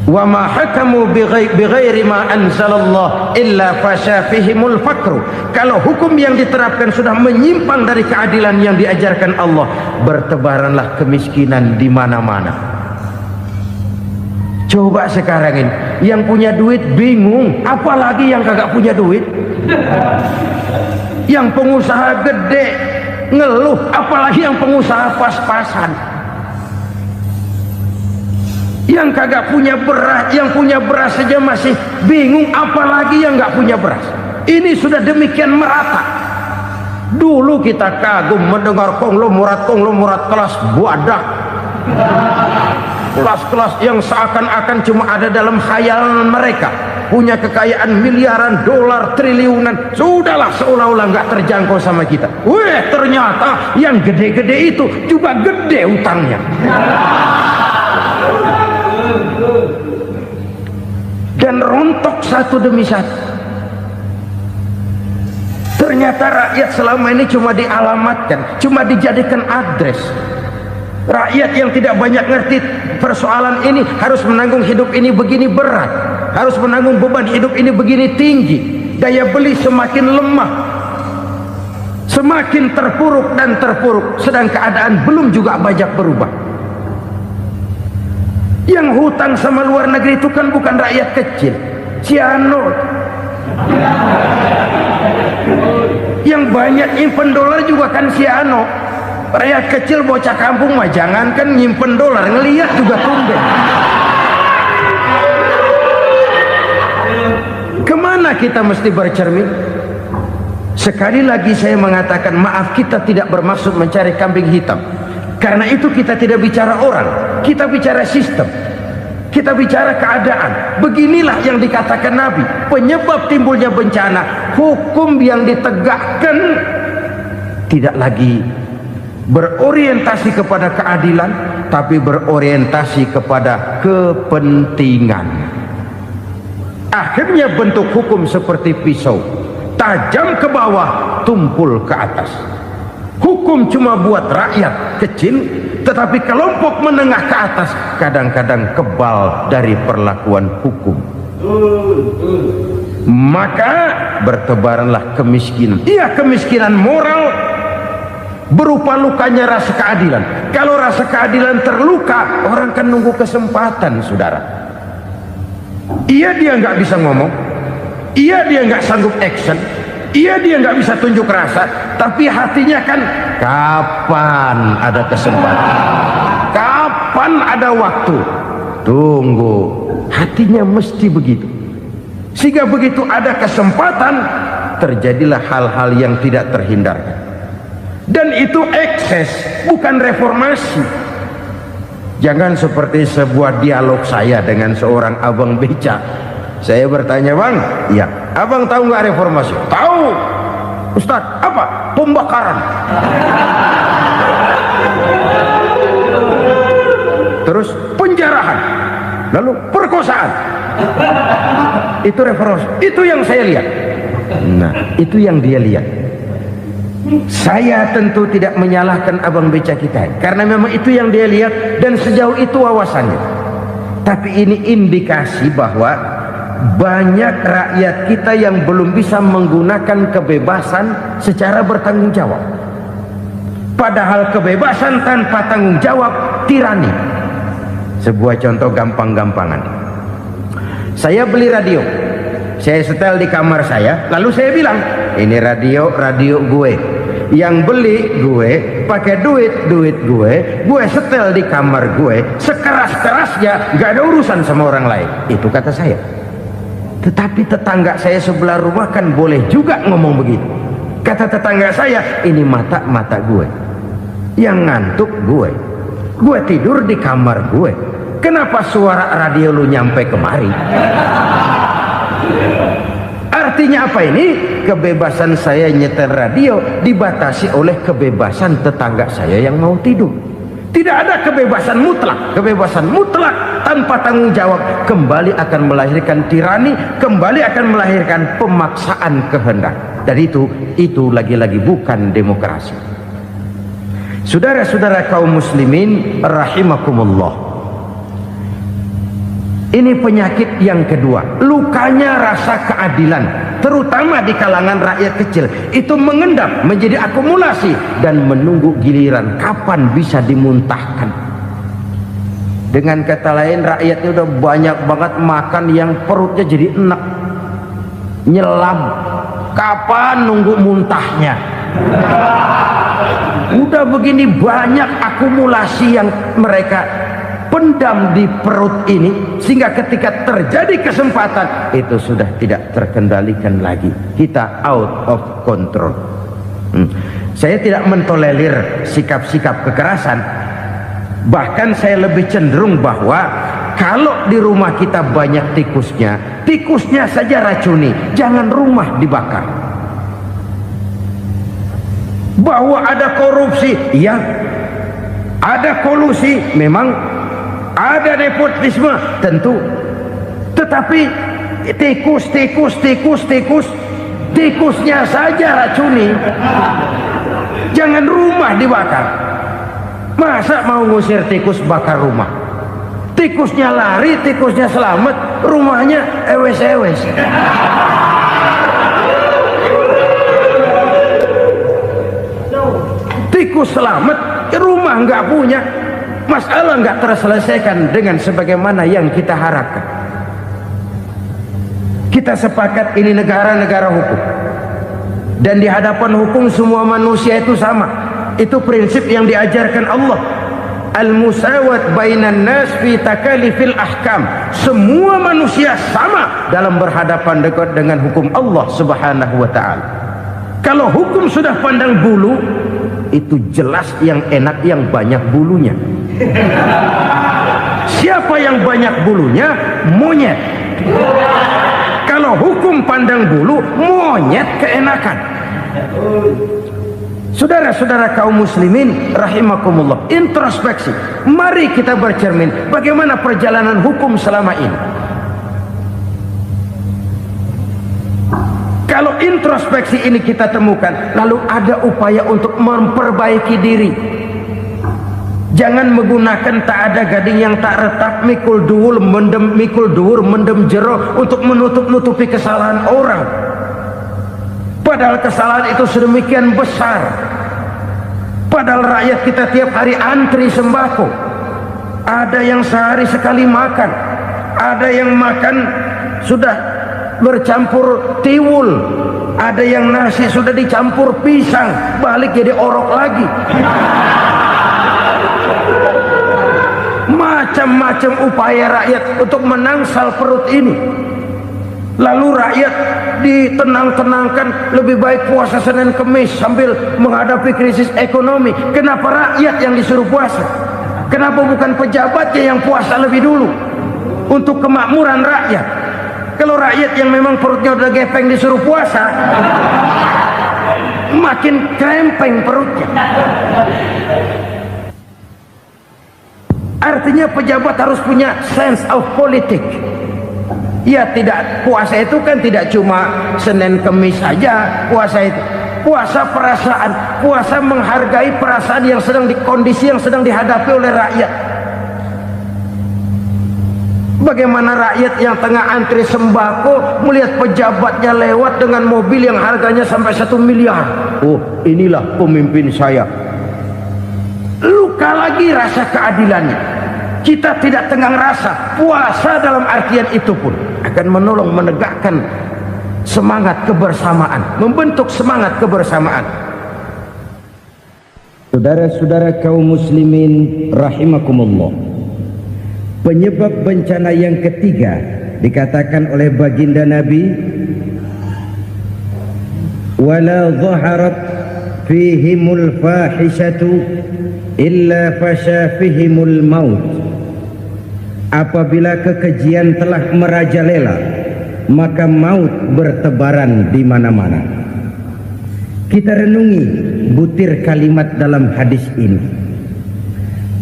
Wa ma hakamu bighairi ma anzalallah illa fasyafihimul fakru. Kalau hukum yang diterapkan sudah menyimpang dari keadilan yang diajarkan Allah, bertebaranlah kemiskinan di mana-mana. Coba sekarang ini yang punya duit bingung, apalagi yang kagak punya duit. Yang pengusaha gede ngeluh, apalagi yang pengusaha pas-pasan. Yang kagak punya beras, yang punya beras saja masih bingung, apalagi yang nggak punya beras. Ini sudah demikian merata. Dulu kita kagum mendengar konglomerat kelas buadah, kelas-kelas yang seakan-akan cuma ada dalam khayalan mereka, punya kekayaan miliaran dolar, triliunan. Sudahlah, seolah-olah nggak terjangkau sama kita. Weh, ternyata yang gede-gede itu juga gede utangnya. Dan rontok satu demi satu. Ternyata rakyat selama ini cuma dialamatkan, cuma dijadikan address. Rakyat yang tidak banyak ngerti persoalan ini harus menanggung hidup ini begini berat, harus menanggung beban hidup ini begini tinggi, daya beli semakin lemah, semakin terpuruk dan terpuruk, sedang keadaan belum juga banyak berubah. Yang hutang sama luar negeri itu kan bukan rakyat kecil, Ciano. Yang banyak nyimpen dolar juga kan Ciano. Rakyat kecil bocah kampung mah jangankan nyimpen dolar, ngelihat juga tumben. Kemana kita mesti bercermin? Sekali lagi saya mengatakan, maaf, kita tidak bermaksud mencari kambing hitam. Karena itu kita tidak bicara orang, kita bicara sistem, kita bicara keadaan. Beginilah yang dikatakan Nabi, penyebab timbulnya bencana, hukum yang ditegakkan tidak lagi berorientasi kepada keadilan, tapi berorientasi kepada kepentingan. Akhirnya bentuk hukum seperti pisau, tajam ke bawah, tumpul ke atas. Hukum cuma buat rakyat kecil, tetapi kelompok menengah ke atas kadang-kadang kebal dari perlakuan hukum. Maka bertebaranlah kemiskinan. Iya, kemiskinan moral berupa lukanya rasa keadilan. Kalau rasa keadilan terluka, orang kan nunggu kesempatan, saudara. Iya, dia nggak bisa ngomong, iya dia nggak sanggup action, iya dia nggak bisa tunjuk rasa, tapi hatinya kan, kapan ada kesempatan, kapan ada waktu, tunggu. Hatinya mesti begitu. Sehingga begitu ada kesempatan, terjadilah hal-hal yang tidak terhindarkan. Dan itu ekses, bukan reformasi. Jangan seperti sebuah dialog saya dengan seorang abang beca. Saya bertanya, bang, iya, abang tahu nggak reformasi? Tahu. Ustaz, apa? Pembakaran. Terus penjarahan, lalu perkosaan. Itu reformasi. Itu yang saya lihat. Nah, itu yang dia lihat. Saya tentu tidak menyalahkan abang beca kita, karena memang itu yang dia lihat dan sejauh itu wawasannya. Tapi ini indikasi bahwa banyak rakyat kita yang belum bisa menggunakan kebebasan secara bertanggung jawab. Padahal kebebasan tanpa tanggung jawab tirani. Sebuah contoh gampang-gampangan. Saya beli radio, saya setel di kamar saya, lalu saya bilang, ini radio gue, yang beli gue, pakai duit gue setel di kamar gue, sekeras-kerasnya, gak ada urusan sama orang lain. Itu kata saya. Tetapi tetangga saya sebelah rumah kan boleh juga ngomong begitu. Kata tetangga saya, ini mata gue, yang ngantuk gue tidur di kamar gue, kenapa suara radio lu nyampe kemari? Artinya apa ini? Kebebasan saya nyetel radio dibatasi oleh kebebasan tetangga saya yang mau tidur. Tidak ada kebebasan mutlak. Kebebasan mutlak tanpa tanggung jawab kembali akan melahirkan tirani, kembali akan melahirkan pemaksaan kehendak. Dan itu lagi-lagi bukan demokrasi. Saudara-saudara kaum muslimin rahimakumullah. Ini penyakit yang kedua, lukanya rasa keadilan, terutama di kalangan rakyat kecil. Itu mengendap menjadi akumulasi dan menunggu giliran kapan bisa dimuntahkan. Dengan kata lain, rakyatnya udah banyak banget makan yang perutnya jadi enak, nyelam. Kapan nunggu muntahnya? Udah begini banyak akumulasi yang mereka pendam di perut ini, sehingga ketika terjadi kesempatan itu sudah tidak terkendalikan lagi. Kita out of control. Saya tidak mentolerir sikap-sikap kekerasan. Bahkan saya lebih cenderung bahwa kalau di rumah kita banyak tikusnya saja racuni, jangan rumah dibakar. Bahwa ada korupsi, ya, ada kolusi, memang ada nepotisme, tentu. Tetapi tikusnya saja racuni, jangan rumah dibakar. Masa mau ngusir tikus bakar rumah? Tikusnya lari, tikusnya selamat, rumahnya ewes-ewes. Tikus selamat, rumah nggak punya. Masalah nggak terselesaikan dengan sebagaimana yang kita harapkan. Kita sepakat ini negara hukum, dan di hadapan hukum semua manusia itu sama. Itu prinsip yang diajarkan Allah. Al-musawat bainan nas fi takalifil ahkam. Semua manusia sama dalam berhadapan dekat dengan hukum Allah Subhanahu wa taala. Kalau hukum sudah pandang bulu, itu jelas yang enak yang banyak bulunya. Siapa yang banyak bulunya? Monyet. Kalau hukum pandang bulu, monyet keenakan. Saudara-saudara kaum muslimin rahimakumullah, introspeksi. Mari kita bercermin bagaimana perjalanan hukum selama ini. Kalau introspeksi ini kita temukan, lalu ada upaya untuk memperbaiki diri. Jangan menggunakan tak ada gading yang tak retak, mikul duwur mendem jero untuk menutup-nutupi kesalahan orang. Padahal kesalahan itu sedemikian besar. Padahal rakyat kita tiap hari antri sembako. Ada yang sehari sekali makan, ada yang makan sudah bercampur tiwul, ada yang nasi sudah dicampur pisang, balik jadi orok lagi. Macam-macam upaya rakyat untuk menangsal perut ini. Lalu rakyat ditenang-tenangkan, lebih baik puasa Senin Kemis sambil menghadapi krisis ekonomi. Kenapa rakyat yang disuruh puasa? Kenapa bukan pejabatnya yang puasa lebih dulu untuk kemakmuran rakyat? Kalau rakyat yang memang perutnya udah gepeng disuruh puasa, makin krempeng perutnya. Artinya pejabat harus punya sense of politik. Ya, tidak, puasa itu kan tidak cuma Senin Kemis saja. Puasa itu puasa perasaan, puasa menghargai perasaan yang sedang kondisi yang sedang dihadapi oleh rakyat. Bagaimana rakyat yang tengah antri sembako melihat pejabatnya lewat dengan mobil yang harganya sampai 1 miliar. Oh, inilah pemimpin saya. Luka lagi rasa keadilannya. Kita tidak tenggang rasa. Puasa dalam artian itu pun akan menolong menegakkan semangat kebersamaan, membentuk semangat kebersamaan. Saudara-saudara kaum muslimin rahimakumullah, penyebab bencana yang ketiga dikatakan oleh baginda Nabi, wala dhaharat fihimul fahishatu illa fasha fihimul maut. Apabila kekejian telah merajalela, maka maut bertebaran di mana-mana. Kita renungi butir kalimat dalam hadis ini.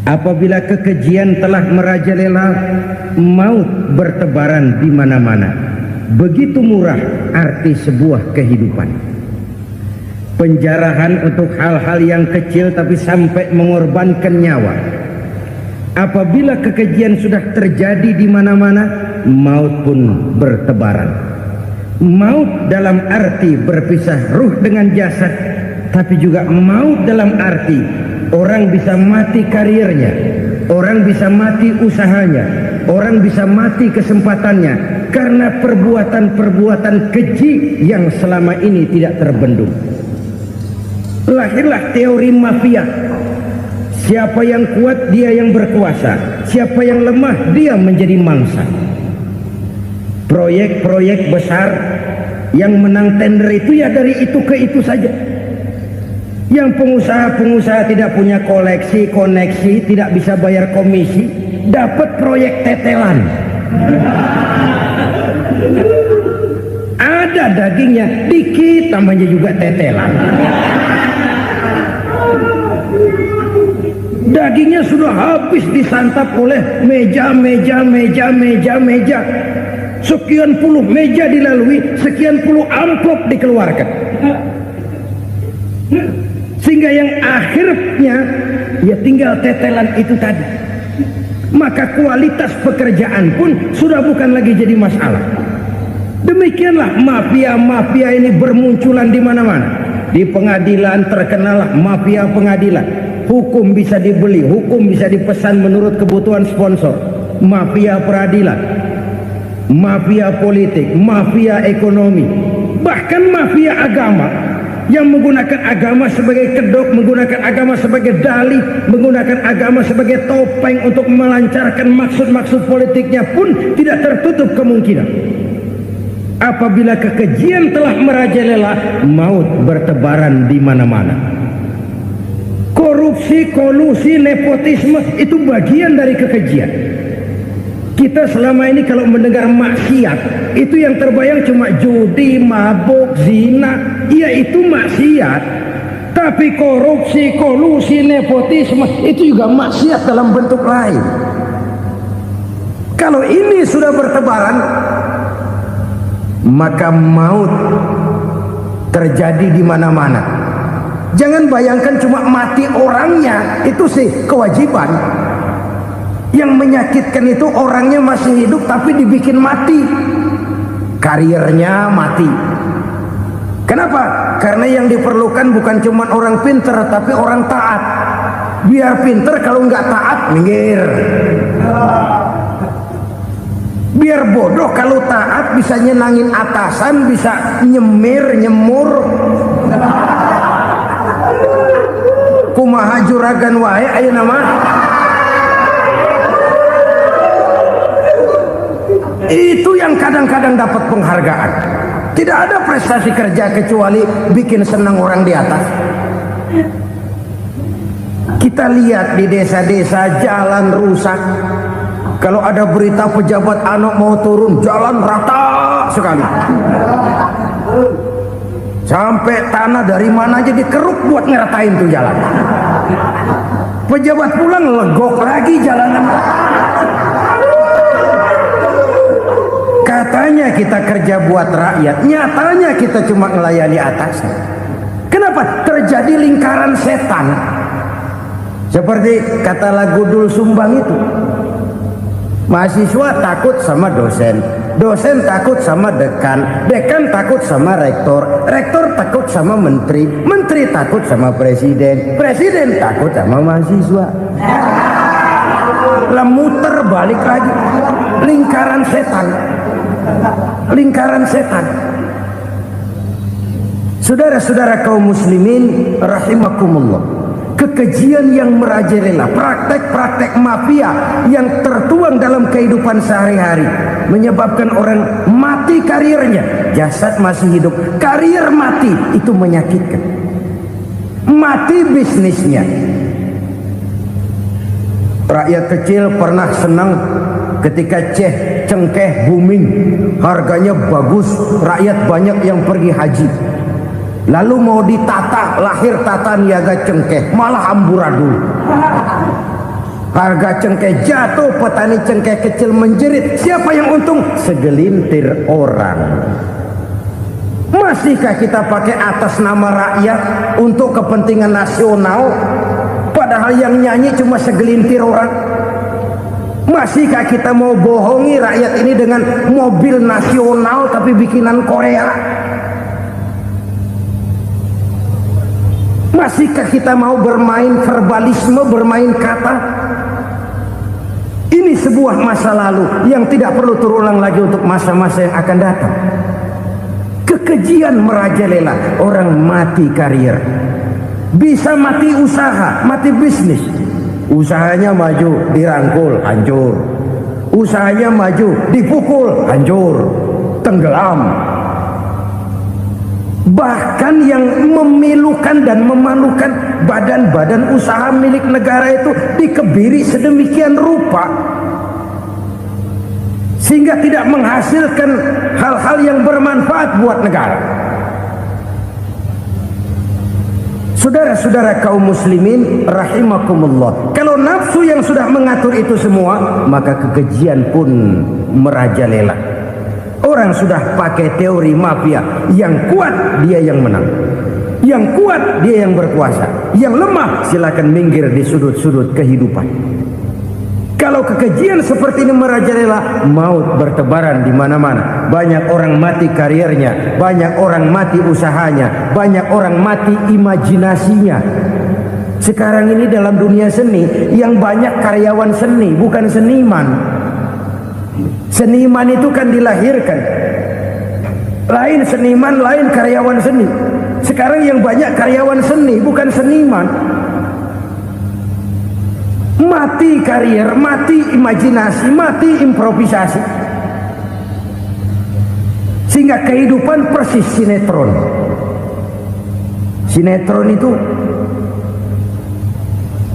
Apabila kekejian telah merajalela, maut bertebaran di mana-mana. Begitu murah arti sebuah kehidupan. Penjarahan untuk hal-hal yang kecil tapi sampai mengorbankan nyawa. Apabila kekejian sudah terjadi di mana-mana, maut pun bertebaran. Maut dalam arti berpisah ruh dengan jasad, tapi juga maut dalam arti orang bisa mati karirnya, orang bisa mati usahanya, orang bisa mati kesempatannya karena perbuatan-perbuatan keji yang selama ini tidak terbendung. Lahirlah teori mafia. Siapa yang kuat dia yang berkuasa, siapa yang lemah dia menjadi mangsa. Proyek-proyek besar yang menang tender itu ya dari itu ke itu saja. Yang pengusaha-pengusaha tidak punya koneksi, tidak bisa bayar komisi, dapat proyek tetelan. Ada dagingnya dikit, tambahnya juga tetelan. Dagingnya sudah habis disantap oleh meja. Sekian puluh meja dilalui, sekian puluh amplop dikeluarkan. Sehingga yang akhirnya ya tinggal tetelan itu tadi. Maka kualitas pekerjaan pun sudah bukan lagi jadi masalah. Demikianlah mafia-mafia ini bermunculan di mana-mana. Di pengadilan terkenallah mafia pengadilan. Hukum bisa dibeli, hukum bisa dipesan menurut kebutuhan sponsor. Mafia peradilan, mafia politik, mafia ekonomi, bahkan mafia agama yang menggunakan agama sebagai kedok, menggunakan agama sebagai dalih, menggunakan agama sebagai topeng untuk melancarkan maksud-maksud politiknya pun tidak tertutup kemungkinan. Apabila kekejian telah merajalela, maut bertebaran di mana-mana. Korupsi, kolusi, nepotisme itu bagian dari kekejian. Kita selama ini kalau mendengar maksiat, itu yang terbayang cuma judi, mabuk, zina. Iya, itu maksiat. Tapi korupsi, kolusi, nepotisme itu juga maksiat dalam bentuk lain. Kalau ini sudah bertebaran, maka maut terjadi di mana-mana. Jangan bayangkan cuma mati orangnya, itu sih kewajiban. Yang menyakitkan itu orangnya masih hidup tapi dibikin mati, karirnya mati. Kenapa? Karena yang diperlukan bukan cuma orang pinter tapi orang taat. Biar pinter, kalau nggak taat minggir. Biar bodoh, kalau taat bisa nyenangin atasan, bisa nyemur. Kumaha juragan wae aya nama. Itu yang kadang-kadang dapat penghargaan. Tidak ada prestasi kerja kecuali bikin senang orang di atas. Kita lihat di desa-desa jalan rusak. Kalau ada berita pejabat anak mau turun, jalan rata sekali. Sampai tanah dari mana aja dikeruk buat ngeratain tuh jalan. Pejabat pulang legok lagi jalanan. Katanya kita kerja buat rakyat, nyatanya kita cuma melayani atas. Kenapa? Terjadi lingkaran setan. Seperti kata lagu Dul Sumbang itu. Mahasiswa takut sama dosen, dosen takut sama dekan, dekan takut sama rektor, rektor takut sama menteri, menteri takut sama presiden, presiden takut sama mahasiswa. Lah muter balik lagi, lingkaran setan, lingkaran setan. Saudara-saudara kaum muslimin rahimakumullah, kekejian yang merajalela, praktek-praktek mafia yang tertuang dalam kehidupan sehari-hari menyebabkan orang mati karirnya, jasad masih hidup, karir mati, itu menyakitkan. Mati bisnisnya. Rakyat kecil pernah senang ketika cengkeh booming, harganya bagus, rakyat banyak yang pergi haji. Lalu mau ditata, lahir tata niaga cengkeh, malah amburadul. Harga cengkeh jatuh, petani cengkeh kecil menjerit. Siapa yang untung? Segelintir orang. Masihkah kita pakai atas nama rakyat untuk kepentingan nasional, padahal yang nyanyi cuma segelintir orang? Masihkah kita mau bohongi rakyat ini dengan mobil nasional tapi bikinan Korea? Masihkah kita mau bermain verbalisme, bermain kata? Ini sebuah masa lalu yang tidak perlu terulang lagi untuk masa-masa yang akan datang. Kekejian merajalela, orang mati karir, bisa mati usaha, mati bisnis. Usahanya maju, dirangkul, hancur. Usahanya maju, dipukul, hancur, tenggelam. Bahkan yang memilukan dan memalukan badan-badan usaha milik negara itu dikebiri sedemikian rupa sehingga tidak menghasilkan hal-hal yang bermanfaat buat negara. Saudara-saudara kaum muslimin rahimakumullah, kalau nafsu yang sudah mengatur itu semua, maka kekejian pun merajalela. Orang sudah pakai teori mafia, yang kuat dia yang menang, yang kuat dia yang berkuasa, yang lemah silakan minggir di sudut-sudut kehidupan. Kalau kekejian seperti ini merajalela, maut bertebaran di mana-mana. Banyak orang mati karirnya, banyak orang mati usahanya, banyak orang mati imajinasinya. Sekarang ini dalam dunia seni yang banyak karyawan seni, bukan seniman. Seniman itu kan dilahirkan, lain seniman, lain karyawan seni. Sekarang yang banyak karyawan seni, bukan seniman. Mati karir, mati imajinasi, mati improvisasi, sehingga kehidupan persis sinetron. Sinetron itu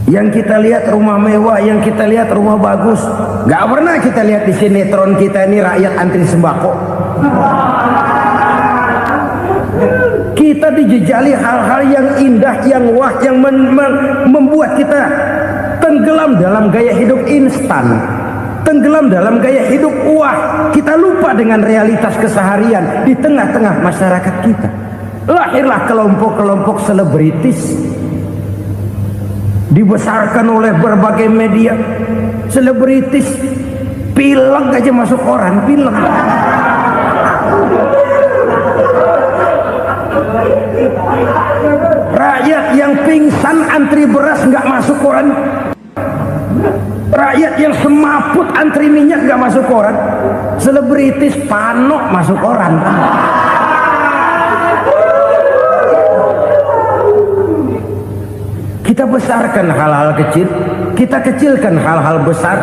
yang kita lihat rumah mewah, yang kita lihat rumah bagus. Gak pernah kita lihat di sinetron kita ini rakyat antri sembako. Kita dijejali hal-hal yang indah, yang wah, yang membuat kita tenggelam dalam gaya hidup instan, tenggelam dalam gaya hidup wah. Kita lupa dengan realitas keseharian di tengah-tengah masyarakat kita. Lahirlah kelompok-kelompok selebritis, dibesarkan oleh berbagai media. Selebritis pilek aja masuk koran, pilek. Rakyat yang pingsan antri beras nggak masuk koran. Rakyat yang semaput antri minyak nggak masuk koran. Selebritis panok masuk koran. Kita besarkan hal-hal kecil, kita kecilkan hal-hal besar.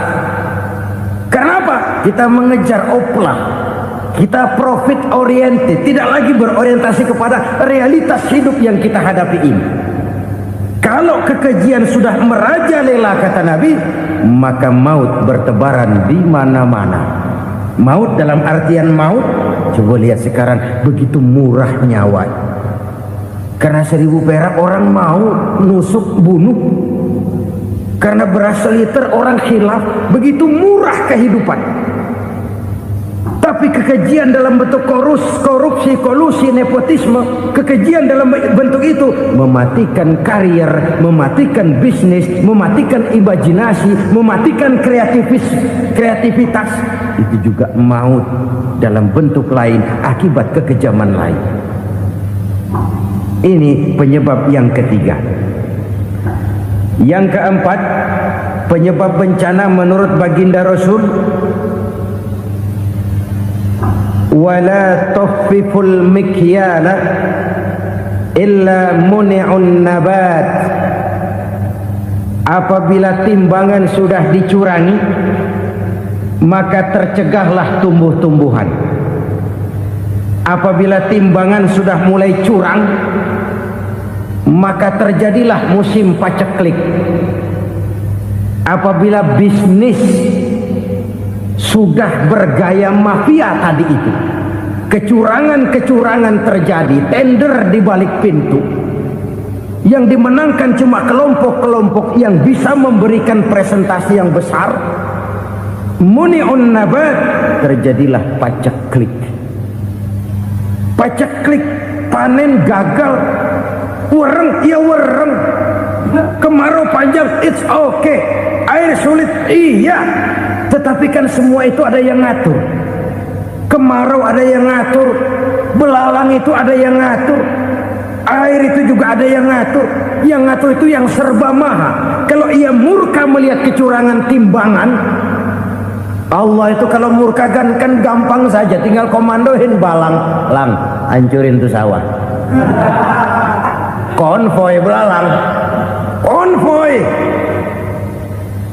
Kenapa? Kita mengejar oplah, kita profit oriented, tidak lagi berorientasi kepada realitas hidup yang kita hadapi ini. Kalau kalau kekejian sudah merajalela kata Nabi, maka maut bertebaran di mana-mana. Maut dalam artian maut, coba lihat sekarang begitu murah nyawa. Karena 1000 perak orang mau nusuk bunuh. Karena beras seliter orang khilaf, begitu murah kehidupan. Tapi kekejian dalam bentuk korupsi, kolusi, nepotisme, kekejian dalam bentuk itu mematikan karier, mematikan bisnis, mematikan imajinasi, mematikan kreativitas. Itu juga maut dalam bentuk lain akibat kekejaman lain. Ini penyebab yang ketiga. Yang keempat, penyebab bencana menurut baginda Rasul, wala tukhfiful mikyala illa muni'un nabat. Apabila timbangan sudah dicurangi, maka tercegahlah tumbuh-tumbuhan. Apabila timbangan sudah mulai curang, maka terjadilah musim paceklik. Apabila bisnis sudah bergaya mafia tadi itu, kecurangan-kecurangan terjadi, tender di balik pintu, yang dimenangkan cuma kelompok-kelompok yang bisa memberikan presentasi yang besar, muni'un nabat, terjadilah paceklik. Paceklik, panen gagal, wereng ya wereng, kemarau panjang it's okay, air sulit iya, tetapi kan semua itu ada yang ngatur. Kemarau ada yang ngatur, belalang itu ada yang ngatur, air itu juga ada yang ngatur. Yang ngatur itu yang serba maha. Kalau ia murka melihat kecurangan timbangan, Allah itu kalau murka kan gampang saja, tinggal komandoin balang, lang, hancurin tuh sawah. Konvoy belalang, konvoy.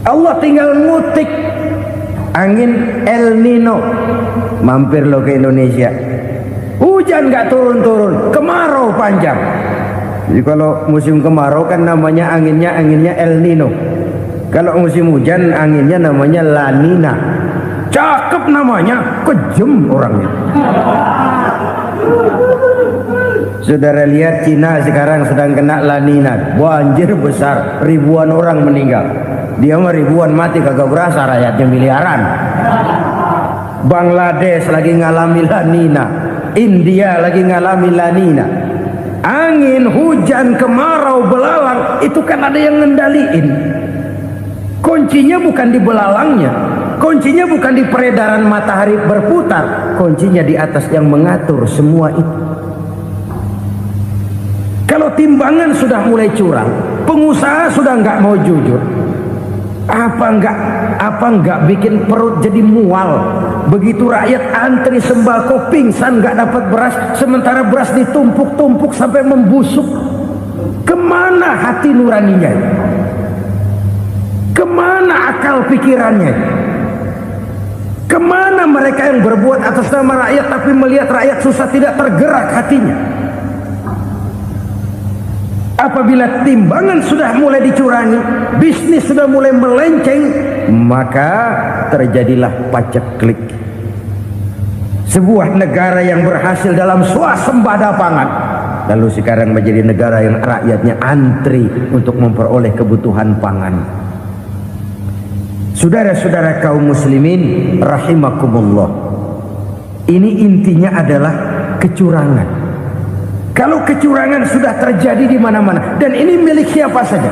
Allah tinggal ngutik. Angin El Nino mampir lo ke Indonesia, hujan nggak turun-turun, kemarau panjang. Jadi kalau musim kemarau kan namanya anginnya El Nino. Kalau musim hujan anginnya namanya La Nina. Cakep namanya, kejem orangnya. Saudara lihat Cina sekarang sedang kena La Nina, banjir besar, ribuan orang meninggal. Dia mah ribuan mati kagak berasa, rakyatnya miliaran. Bangladesh lagi ngalami La Nina, India lagi ngalami La Nina. Angin, hujan, kemarau, belalang itu kan ada yang ngendaliin. Kuncinya bukan di belalangnya, kuncinya bukan di peredaran matahari berputar, kuncinya di atas yang mengatur semua itu. Kalau timbangan sudah mulai curang, pengusaha sudah nggak mau jujur, apa enggak bikin perut jadi mual. Begitu rakyat antri sembako pingsan nggak dapat beras, sementara beras ditumpuk-tumpuk sampai membusuk. Kemana hati nuraninya? Kemana akal pikirannya? Kemana mereka yang berbuat atas nama rakyat tapi melihat rakyat susah tidak tergerak hatinya? Apabila timbangan sudah mulai dicurangi, bisnis sudah mulai melenceng, maka terjadilah paceklik. Sebuah negara yang berhasil dalam swasembada pangan, lalu sekarang menjadi negara yang rakyatnya antri untuk memperoleh kebutuhan pangan. Saudara-saudara kaum muslimin rahimakumullah, ini intinya adalah kecurangan. Kalau kecurangan sudah terjadi di mana-mana, dan ini milik siapa saja,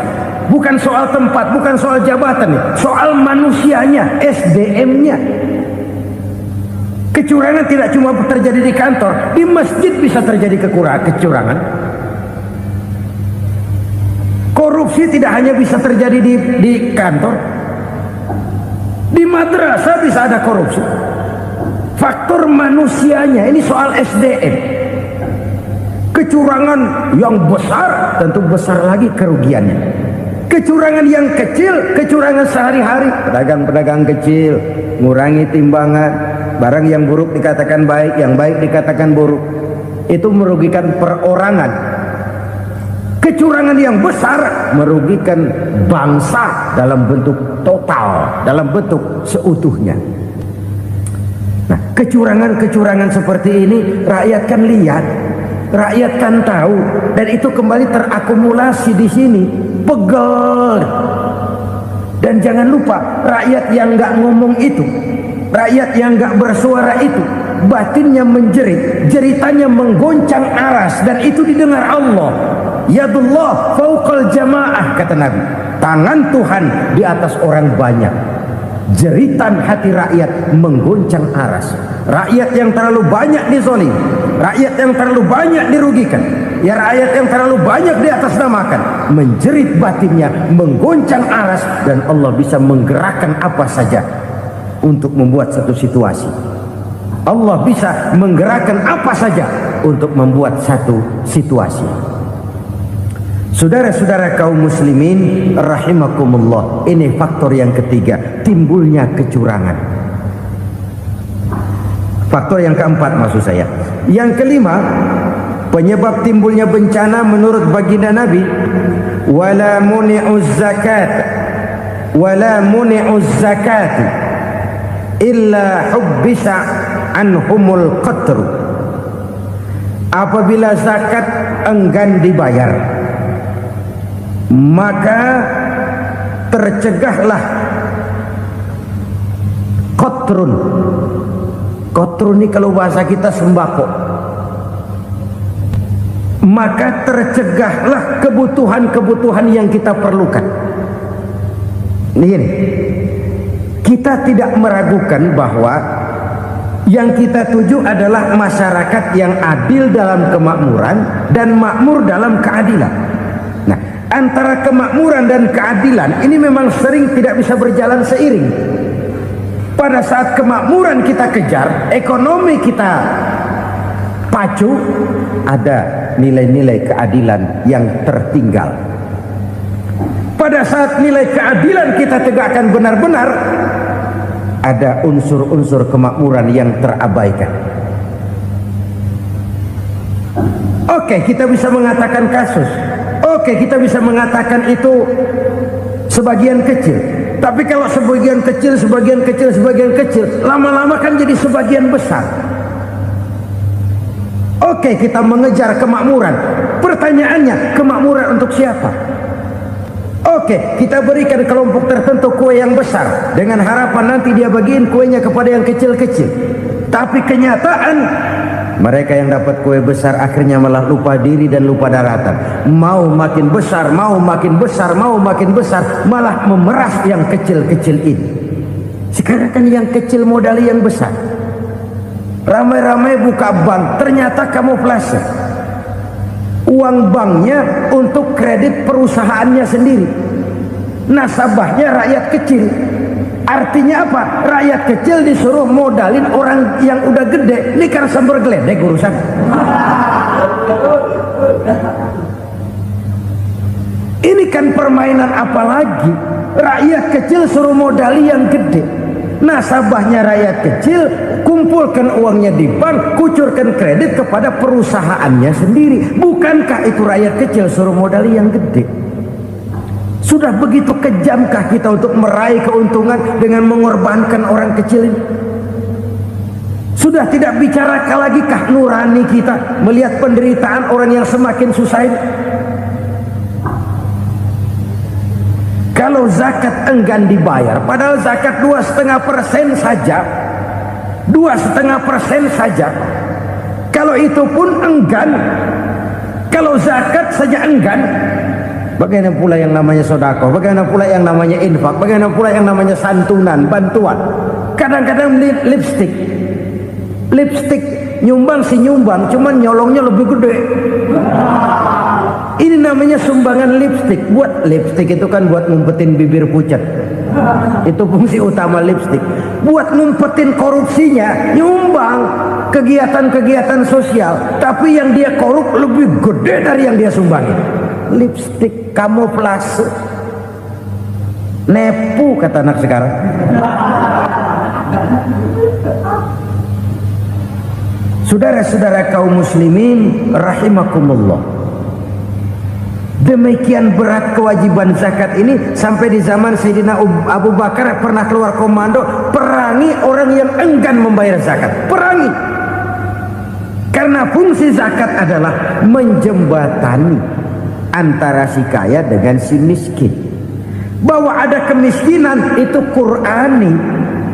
bukan soal tempat, bukan soal jabatan, soal manusianya, SDM-nya. Kecurangan tidak cuma terjadi di kantor, di masjid bisa terjadi kecurangan. Korupsi tidak hanya bisa terjadi di kantor, di madrasah bisa ada korupsi. Faktor manusianya, ini soal SDM. Kecurangan yang besar tentu besar lagi kerugiannya. Kecurangan yang kecil, kecurangan sehari-hari, pedagang-pedagang kecil ngurangi timbangan, barang yang buruk dikatakan baik, yang baik dikatakan buruk, itu merugikan perorangan. Kecurangan yang besar merugikan bangsa dalam bentuk total, dalam bentuk seutuhnya. Nah, kecurangan-kecurangan seperti ini rakyat kan lihat, rakyat kan tahu, dan itu kembali terakumulasi di sini, pegel. Dan jangan lupa, rakyat yang nggak ngomong itu, rakyat yang nggak bersuara itu, batinnya menjerit, jeritannya menggoncang aras, dan itu didengar Allah. Yadullah fauqal jamaah, kata Nabi, tangan Tuhan di atas orang banyak. Jeritan hati rakyat menggoncang aras. Rakyat yang terlalu banyak dizolim, rakyat yang terlalu banyak dirugikan, ya rakyat yang terlalu banyak diatasnamakan, menjerit batinnya, menggoncang aras, dan Allah bisa menggerakkan apa saja untuk membuat satu situasi. Allah bisa menggerakkan apa saja untuk membuat satu situasi. Saudara-saudara kaum muslimin rahimakumullah, ini faktor yang ketiga, timbulnya kecurangan. Faktor yang keempat maksud saya. Yang kelima, penyebab timbulnya bencana menurut baginda Nabi, wala muni'uz zakat wala muni'uz zakat illa hubbisa anhumul qatru. Apabila zakat enggan dibayar, maka tercegahlah qatrun. Qatrun ini kalau bahasa kita sembako. Maka tercegahlah kebutuhan-kebutuhan yang kita perlukan. Ini kita tidak meragukan bahwa yang kita tuju adalah masyarakat yang adil dalam kemakmuran dan makmur dalam keadilan. Nah, antara kemakmuran dan keadilan ini memang sering tidak bisa berjalan seiring. Pada saat kemakmuran kita kejar, ekonomi kita pacu, ada nilai-nilai keadilan yang tertinggal. Pada saat nilai keadilan kita tegakkan benar-benar, ada unsur-unsur kemakmuran yang terabaikan. Oke, kita bisa mengatakan kasus. Oke, kita bisa mengatakan itu sebagian kecil. Tapi kalau sebagian kecil, lama-lama kan jadi sebagian besar. Oke, kita mengejar kemakmuran. Pertanyaannya, kemakmuran untuk siapa? Oke, kita berikan kelompok tertentu kue yang besar dengan harapan nanti dia bagiin kuenya kepada yang kecil-kecil. Tapi kenyataan, mereka yang dapat kue besar akhirnya malah lupa diri dan lupa daratan. Mau makin besar, mau makin besar, mau makin besar, malah memeras yang kecil-kecil ini. Sekarang kan yang kecil modali yang besar. Ramai-ramai buka bank, ternyata kamuflase. Uang banknya untuk kredit perusahaannya sendiri. Nasabahnya rakyat kecil. Artinya apa? Rakyat kecil disuruh modalin orang yang udah gede. Ini karena sambar geledek urusan. Ini kan permainan apa lagi? Rakyat kecil suruh modali yang gede. Nasabahnya rakyat kecil, kumpulkan uangnya di bank, kucurkan kredit kepada perusahaannya sendiri. Bukankah itu rakyat kecil suruh modali yang gede? Sudah begitu kejamkah kita untuk meraih keuntungan dengan mengorbankan orang kecil ini? Sudah tidak bicara lagi kah nurani kita melihat penderitaan orang yang semakin susah ini? Kalau zakat enggan dibayar, padahal zakat 2,5% saja, 2,5% saja. Kalau itu pun enggan, kalau zakat saja enggan, bagaimana pula yang namanya sedekah, bagaimana pula yang namanya infak, bagaimana pula yang namanya santunan, bantuan. Kadang-kadang lipstick nyumbang si nyumbang, cuman nyolongnya lebih gede. Ini namanya sumbangan lipstick. Buat lipstick itu kan buat ngumpetin bibir pucat. Itu fungsi utama lipstick. Buat ngumpetin korupsinya, nyumbang kegiatan-kegiatan sosial. Tapi yang dia korup lebih gede dari yang dia sumbangin. Lipstick kamuflase. Nepu kata anak sekarang. Saudara-saudara kaum muslimin rahimakumullah, Demikian berat kewajiban zakat ini sampai di zaman Sayyidina Abu Bakar pernah keluar komando perangi orang yang enggan membayar zakat. Perangi. Karena fungsi zakat adalah menjembatani antara si kaya dengan si miskin. Bahwa ada kemiskinan itu Qur'ani.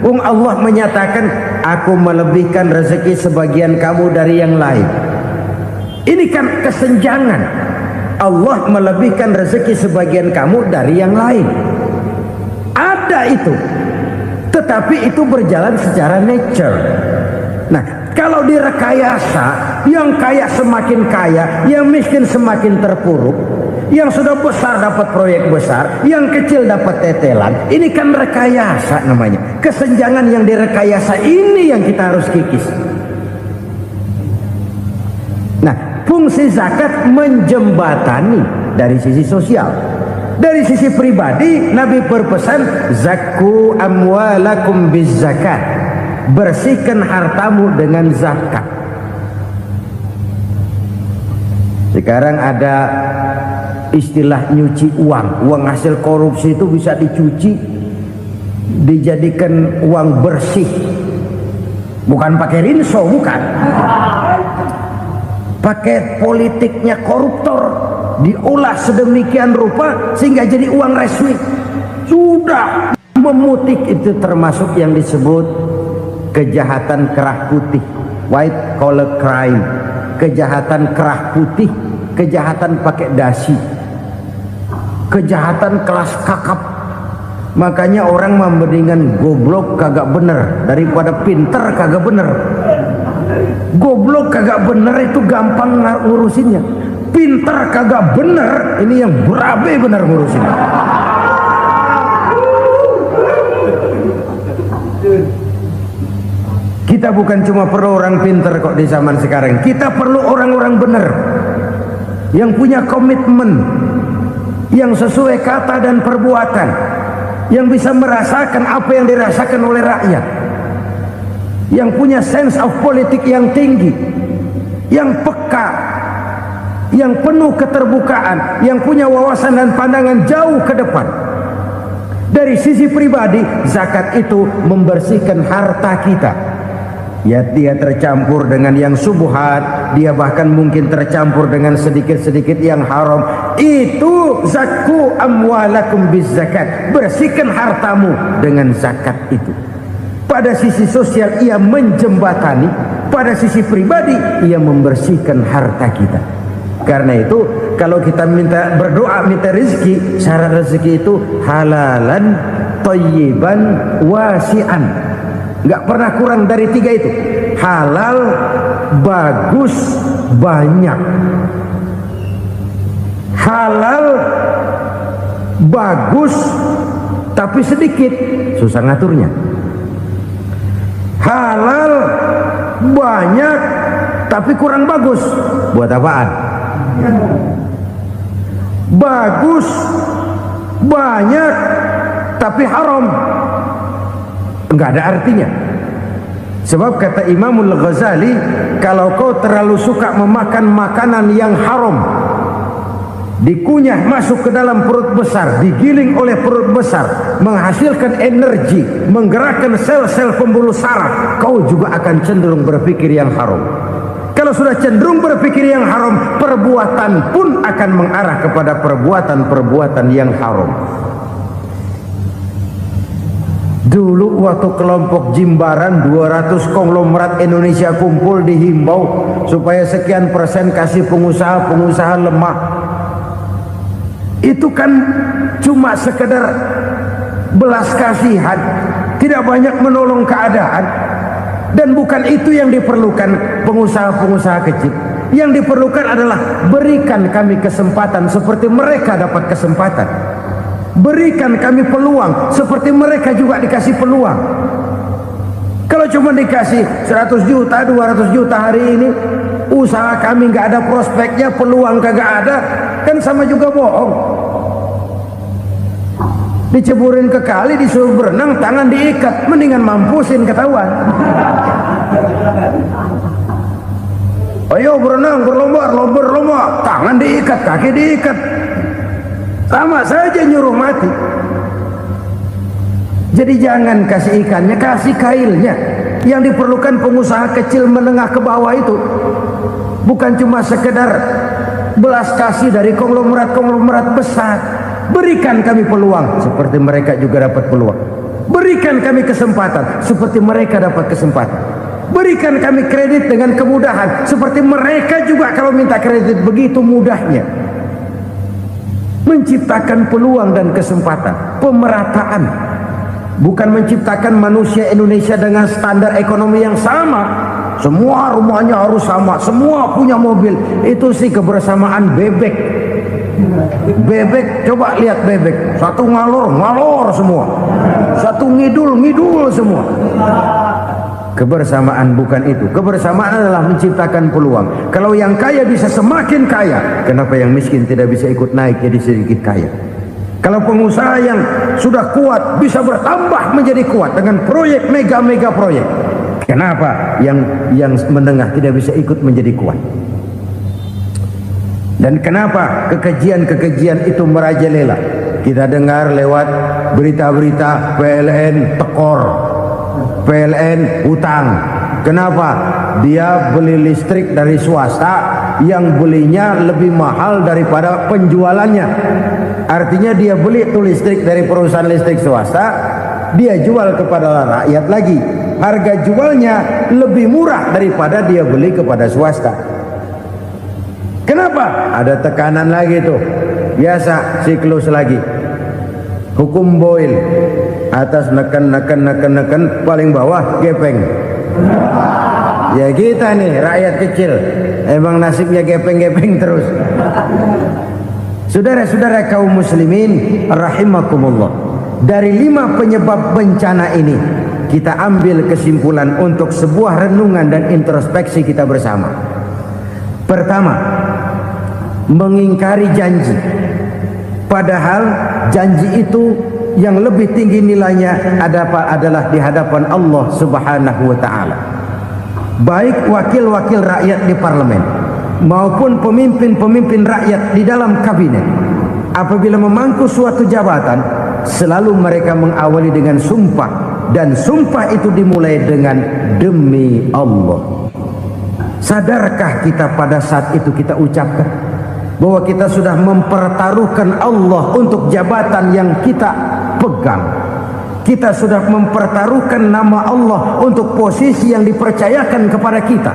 Allah menyatakan, aku melebihkan rezeki sebagian kamu dari yang lain. Ini kan kesenjangan. Allah melebihkan rezeki sebagian kamu dari yang lain. Ada itu. Tetapi itu berjalan secara nature. Nah, kalau direkayasa, yang kaya semakin kaya, yang miskin semakin terpuruk, yang sudah besar dapat proyek besar, yang kecil dapat tetelan. Ini kan rekayasa namanya. Kesenjangan yang direkayasa ini yang kita harus kikis. Nah, fungsi zakat menjembatani dari sisi sosial. Dari sisi pribadi, Nabi berpesan, zakku amwalakum biz zakat. Bersihkan hartamu dengan zakat. Sekarang ada istilah nyuci uang. Uang hasil korupsi itu bisa dicuci, dijadikan uang bersih. Bukan pakai rinso, bukan. Pakai politiknya koruptor, diolah sedemikian rupa sehingga jadi uang resmi. Sudah memutik, itu termasuk yang disebut kejahatan kerah putih, white collar crime, kejahatan kerah putih, kejahatan pakai dasi, kejahatan kelas kakap. Makanya orang mendingan goblok kagak bener daripada pinter kagak bener. Goblok kagak bener itu gampang ngurusinnya, pinter kagak bener ini yang berabe bener ngurusinnya. Kita bukan cuma perlu orang pinter kok di zaman sekarang. Kita perlu orang-orang benar yang punya komitmen, yang sesuai kata dan perbuatan, yang bisa merasakan apa yang dirasakan oleh rakyat, yang punya sense of politik yang tinggi, yang peka, yang penuh keterbukaan, yang punya wawasan dan pandangan jauh ke depan. Dari sisi pribadi, zakat itu membersihkan harta kita. Ya, dia tercampur dengan yang subuhat, dia bahkan mungkin tercampur dengan sedikit-sedikit yang haram. Itu zakku amwalakum biz zakat. Bersihkan hartamu dengan zakat itu. Pada sisi sosial ia menjembatani, pada sisi pribadi ia membersihkan harta kita. Karena itu kalau kita minta berdoa minta rezeki, syarat rezeki itu halalan thayyiban wasi'an. Nggak pernah kurang dari 3 itu. Halal, bagus, banyak. Halal, bagus, tapi sedikit, susah ngaturnya. Halal, banyak, tapi kurang bagus. Buat apaan? Bagus, banyak, tapi haram. Enggak ada artinya. Sebab kata Imamul Ghazali, kalau kau terlalu suka memakan makanan yang haram, dikunyah masuk ke dalam perut besar, digiling oleh perut besar, menghasilkan energi, menggerakkan sel-sel pembuluh saraf, kau juga akan cenderung berpikir yang haram. Kalau sudah cenderung berpikir yang haram, perbuatan pun akan mengarah kepada perbuatan-perbuatan yang haram. Dulu waktu kelompok Jimbaran 200 konglomerat Indonesia kumpul dihimbau supaya sekian persen kasih pengusaha-pengusaha lemah. Itu kan cuma sekedar belas kasihan, tidak banyak menolong keadaan. Dan bukan itu yang diperlukan pengusaha-pengusaha kecil. Yang diperlukan adalah berikan kami kesempatan seperti mereka dapat kesempatan. Berikan kami peluang seperti mereka juga dikasih peluang. Kalau cuma dikasih 100 juta, 200 juta hari ini, usaha kami nggak ada prospeknya, peluang kagak ada, kan sama juga bohong. Diceburin ke kali, disuruh berenang, tangan diikat, mendingan mampusin ketahuan. Ayo berenang, berlomba, tangan diikat, kaki diikat. sama saja nyuruh mati. Jadi jangan kasih ikannya, kasih kailnya. Yang diperlukan pengusaha kecil menengah ke bawah itu bukan cuma sekedar belas kasih dari konglomerat besar. Berikan kami peluang seperti mereka juga dapat peluang. Berikan kami kesempatan seperti mereka dapat kesempatan. Berikan kami kredit dengan kemudahan seperti mereka juga kalau minta kredit begitu mudahnya. Menciptakan peluang dan kesempatan, pemerataan. Bukan menciptakan manusia Indonesia dengan standar ekonomi yang sama. Semua rumahnya harus sama, semua punya mobil. Itu sih kebersamaan bebek. Bebek, coba lihat bebek. Satu ngalor semua. Satu ngidul semua. Kebersamaan bukan itu. Kebersamaan adalah menciptakan peluang. Kalau yang kaya bisa semakin kaya, kenapa yang miskin tidak bisa ikut naik jadi sedikit kaya? Kalau pengusaha yang sudah kuat bisa bertambah menjadi kuat dengan proyek mega proyek, kenapa yang menengah tidak bisa ikut menjadi kuat? Dan kenapa kekejian itu merajalela? Kita dengar lewat berita-berita PLN tekor, PLN hutang. Kenapa? Dia beli listrik dari swasta yang belinya lebih mahal daripada penjualannya. Artinya dia beli itu listrik dari perusahaan listrik swasta, dia jual kepada rakyat lagi. Harga jualnya lebih murah daripada dia beli kepada swasta. Kenapa? Ada tekanan lagi tuh. Biasa siklus lagi. Hukum Boyle. Atas neken paling bawah gepeng. Ya kita nih rakyat kecil, emang nasibnya gepeng terus. Saudara-saudara kaum muslimin rahimakumullah, dari 5 penyebab bencana ini kita ambil kesimpulan untuk sebuah renungan dan introspeksi kita bersama. Pertama, mengingkari janji, padahal janji itu yang lebih tinggi nilainya adalah di hadapan Allah Subhanahu wa taala. Baik wakil-wakil rakyat di parlemen maupun pemimpin-pemimpin rakyat di dalam kabinet, apabila memangku suatu jabatan, selalu mereka mengawali dengan sumpah, dan sumpah itu dimulai dengan demi Allah. Sadarkah kita pada saat itu kita ucapkan bahwa kita sudah mempertaruhkan Allah untuk jabatan yang kita pegang? Kita sudah mempertaruhkan nama Allah untuk posisi yang dipercayakan kepada kita.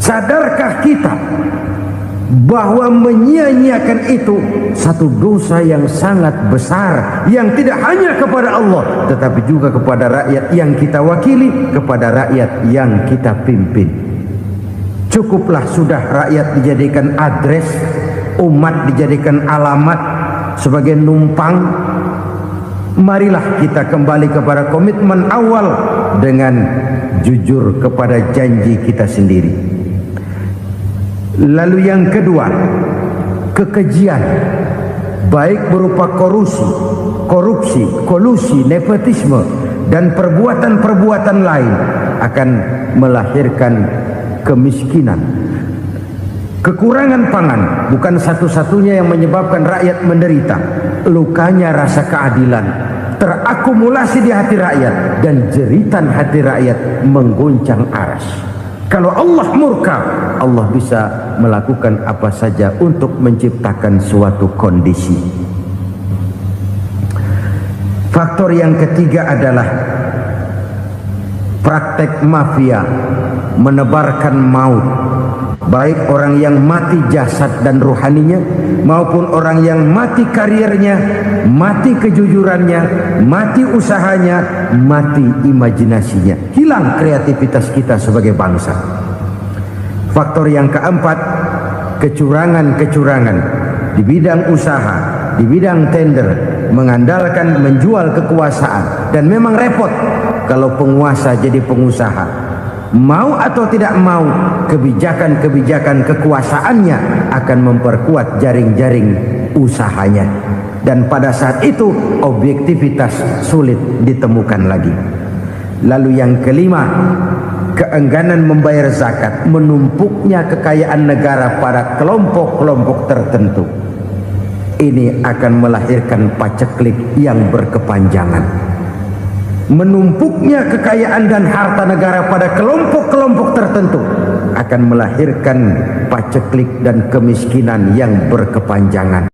Sadarkah kita bahwa menyia-nyiakan itu satu dosa yang sangat besar, yang tidak hanya kepada Allah tetapi juga kepada rakyat yang kita wakili, kepada rakyat yang kita pimpin. Cukuplah sudah rakyat dijadikan adres, umat dijadikan alamat sebagai numpang. Marilah kita kembali kepada komitmen awal dengan jujur kepada janji kita sendiri. Lalu yang kedua, kekejian, baik berupa korupsi, kolusi, nepotisme, dan perbuatan-perbuatan lain akan melahirkan kemiskinan. Kekurangan pangan bukan satu-satunya yang menyebabkan rakyat menderita. Lukanya rasa keadilan terakumulasi di hati rakyat, dan jeritan hati rakyat mengguncang aras. Kalau Allah murka, Allah bisa melakukan apa saja untuk menciptakan suatu kondisi. Faktor yang ketiga adalah praktek mafia menebarkan maut, baik orang yang mati jasad dan rohaninya maupun orang yang mati karirnya, mati kejujurannya, mati usahanya, mati imajinasinya. Hilang kreativitas kita sebagai bangsa. Faktor yang keempat, kecurangan-kecurangan di bidang usaha, di bidang tender, mengandalkan menjual kekuasaan. Dan memang repot kalau penguasa jadi pengusaha. Mau atau tidak mau, kebijakan-kebijakan kekuasaannya akan memperkuat jaring-jaring usahanya. Dan pada saat itu objektivitas sulit ditemukan lagi. Lalu yang kelima, keengganan membayar zakat, menumpuknya kekayaan negara pada kelompok-kelompok tertentu. ini akan melahirkan paceklik yang berkepanjangan. Menumpuknya kekayaan dan harta negara pada kelompok-kelompok tertentu akan melahirkan paceklik dan kemiskinan yang berkepanjangan.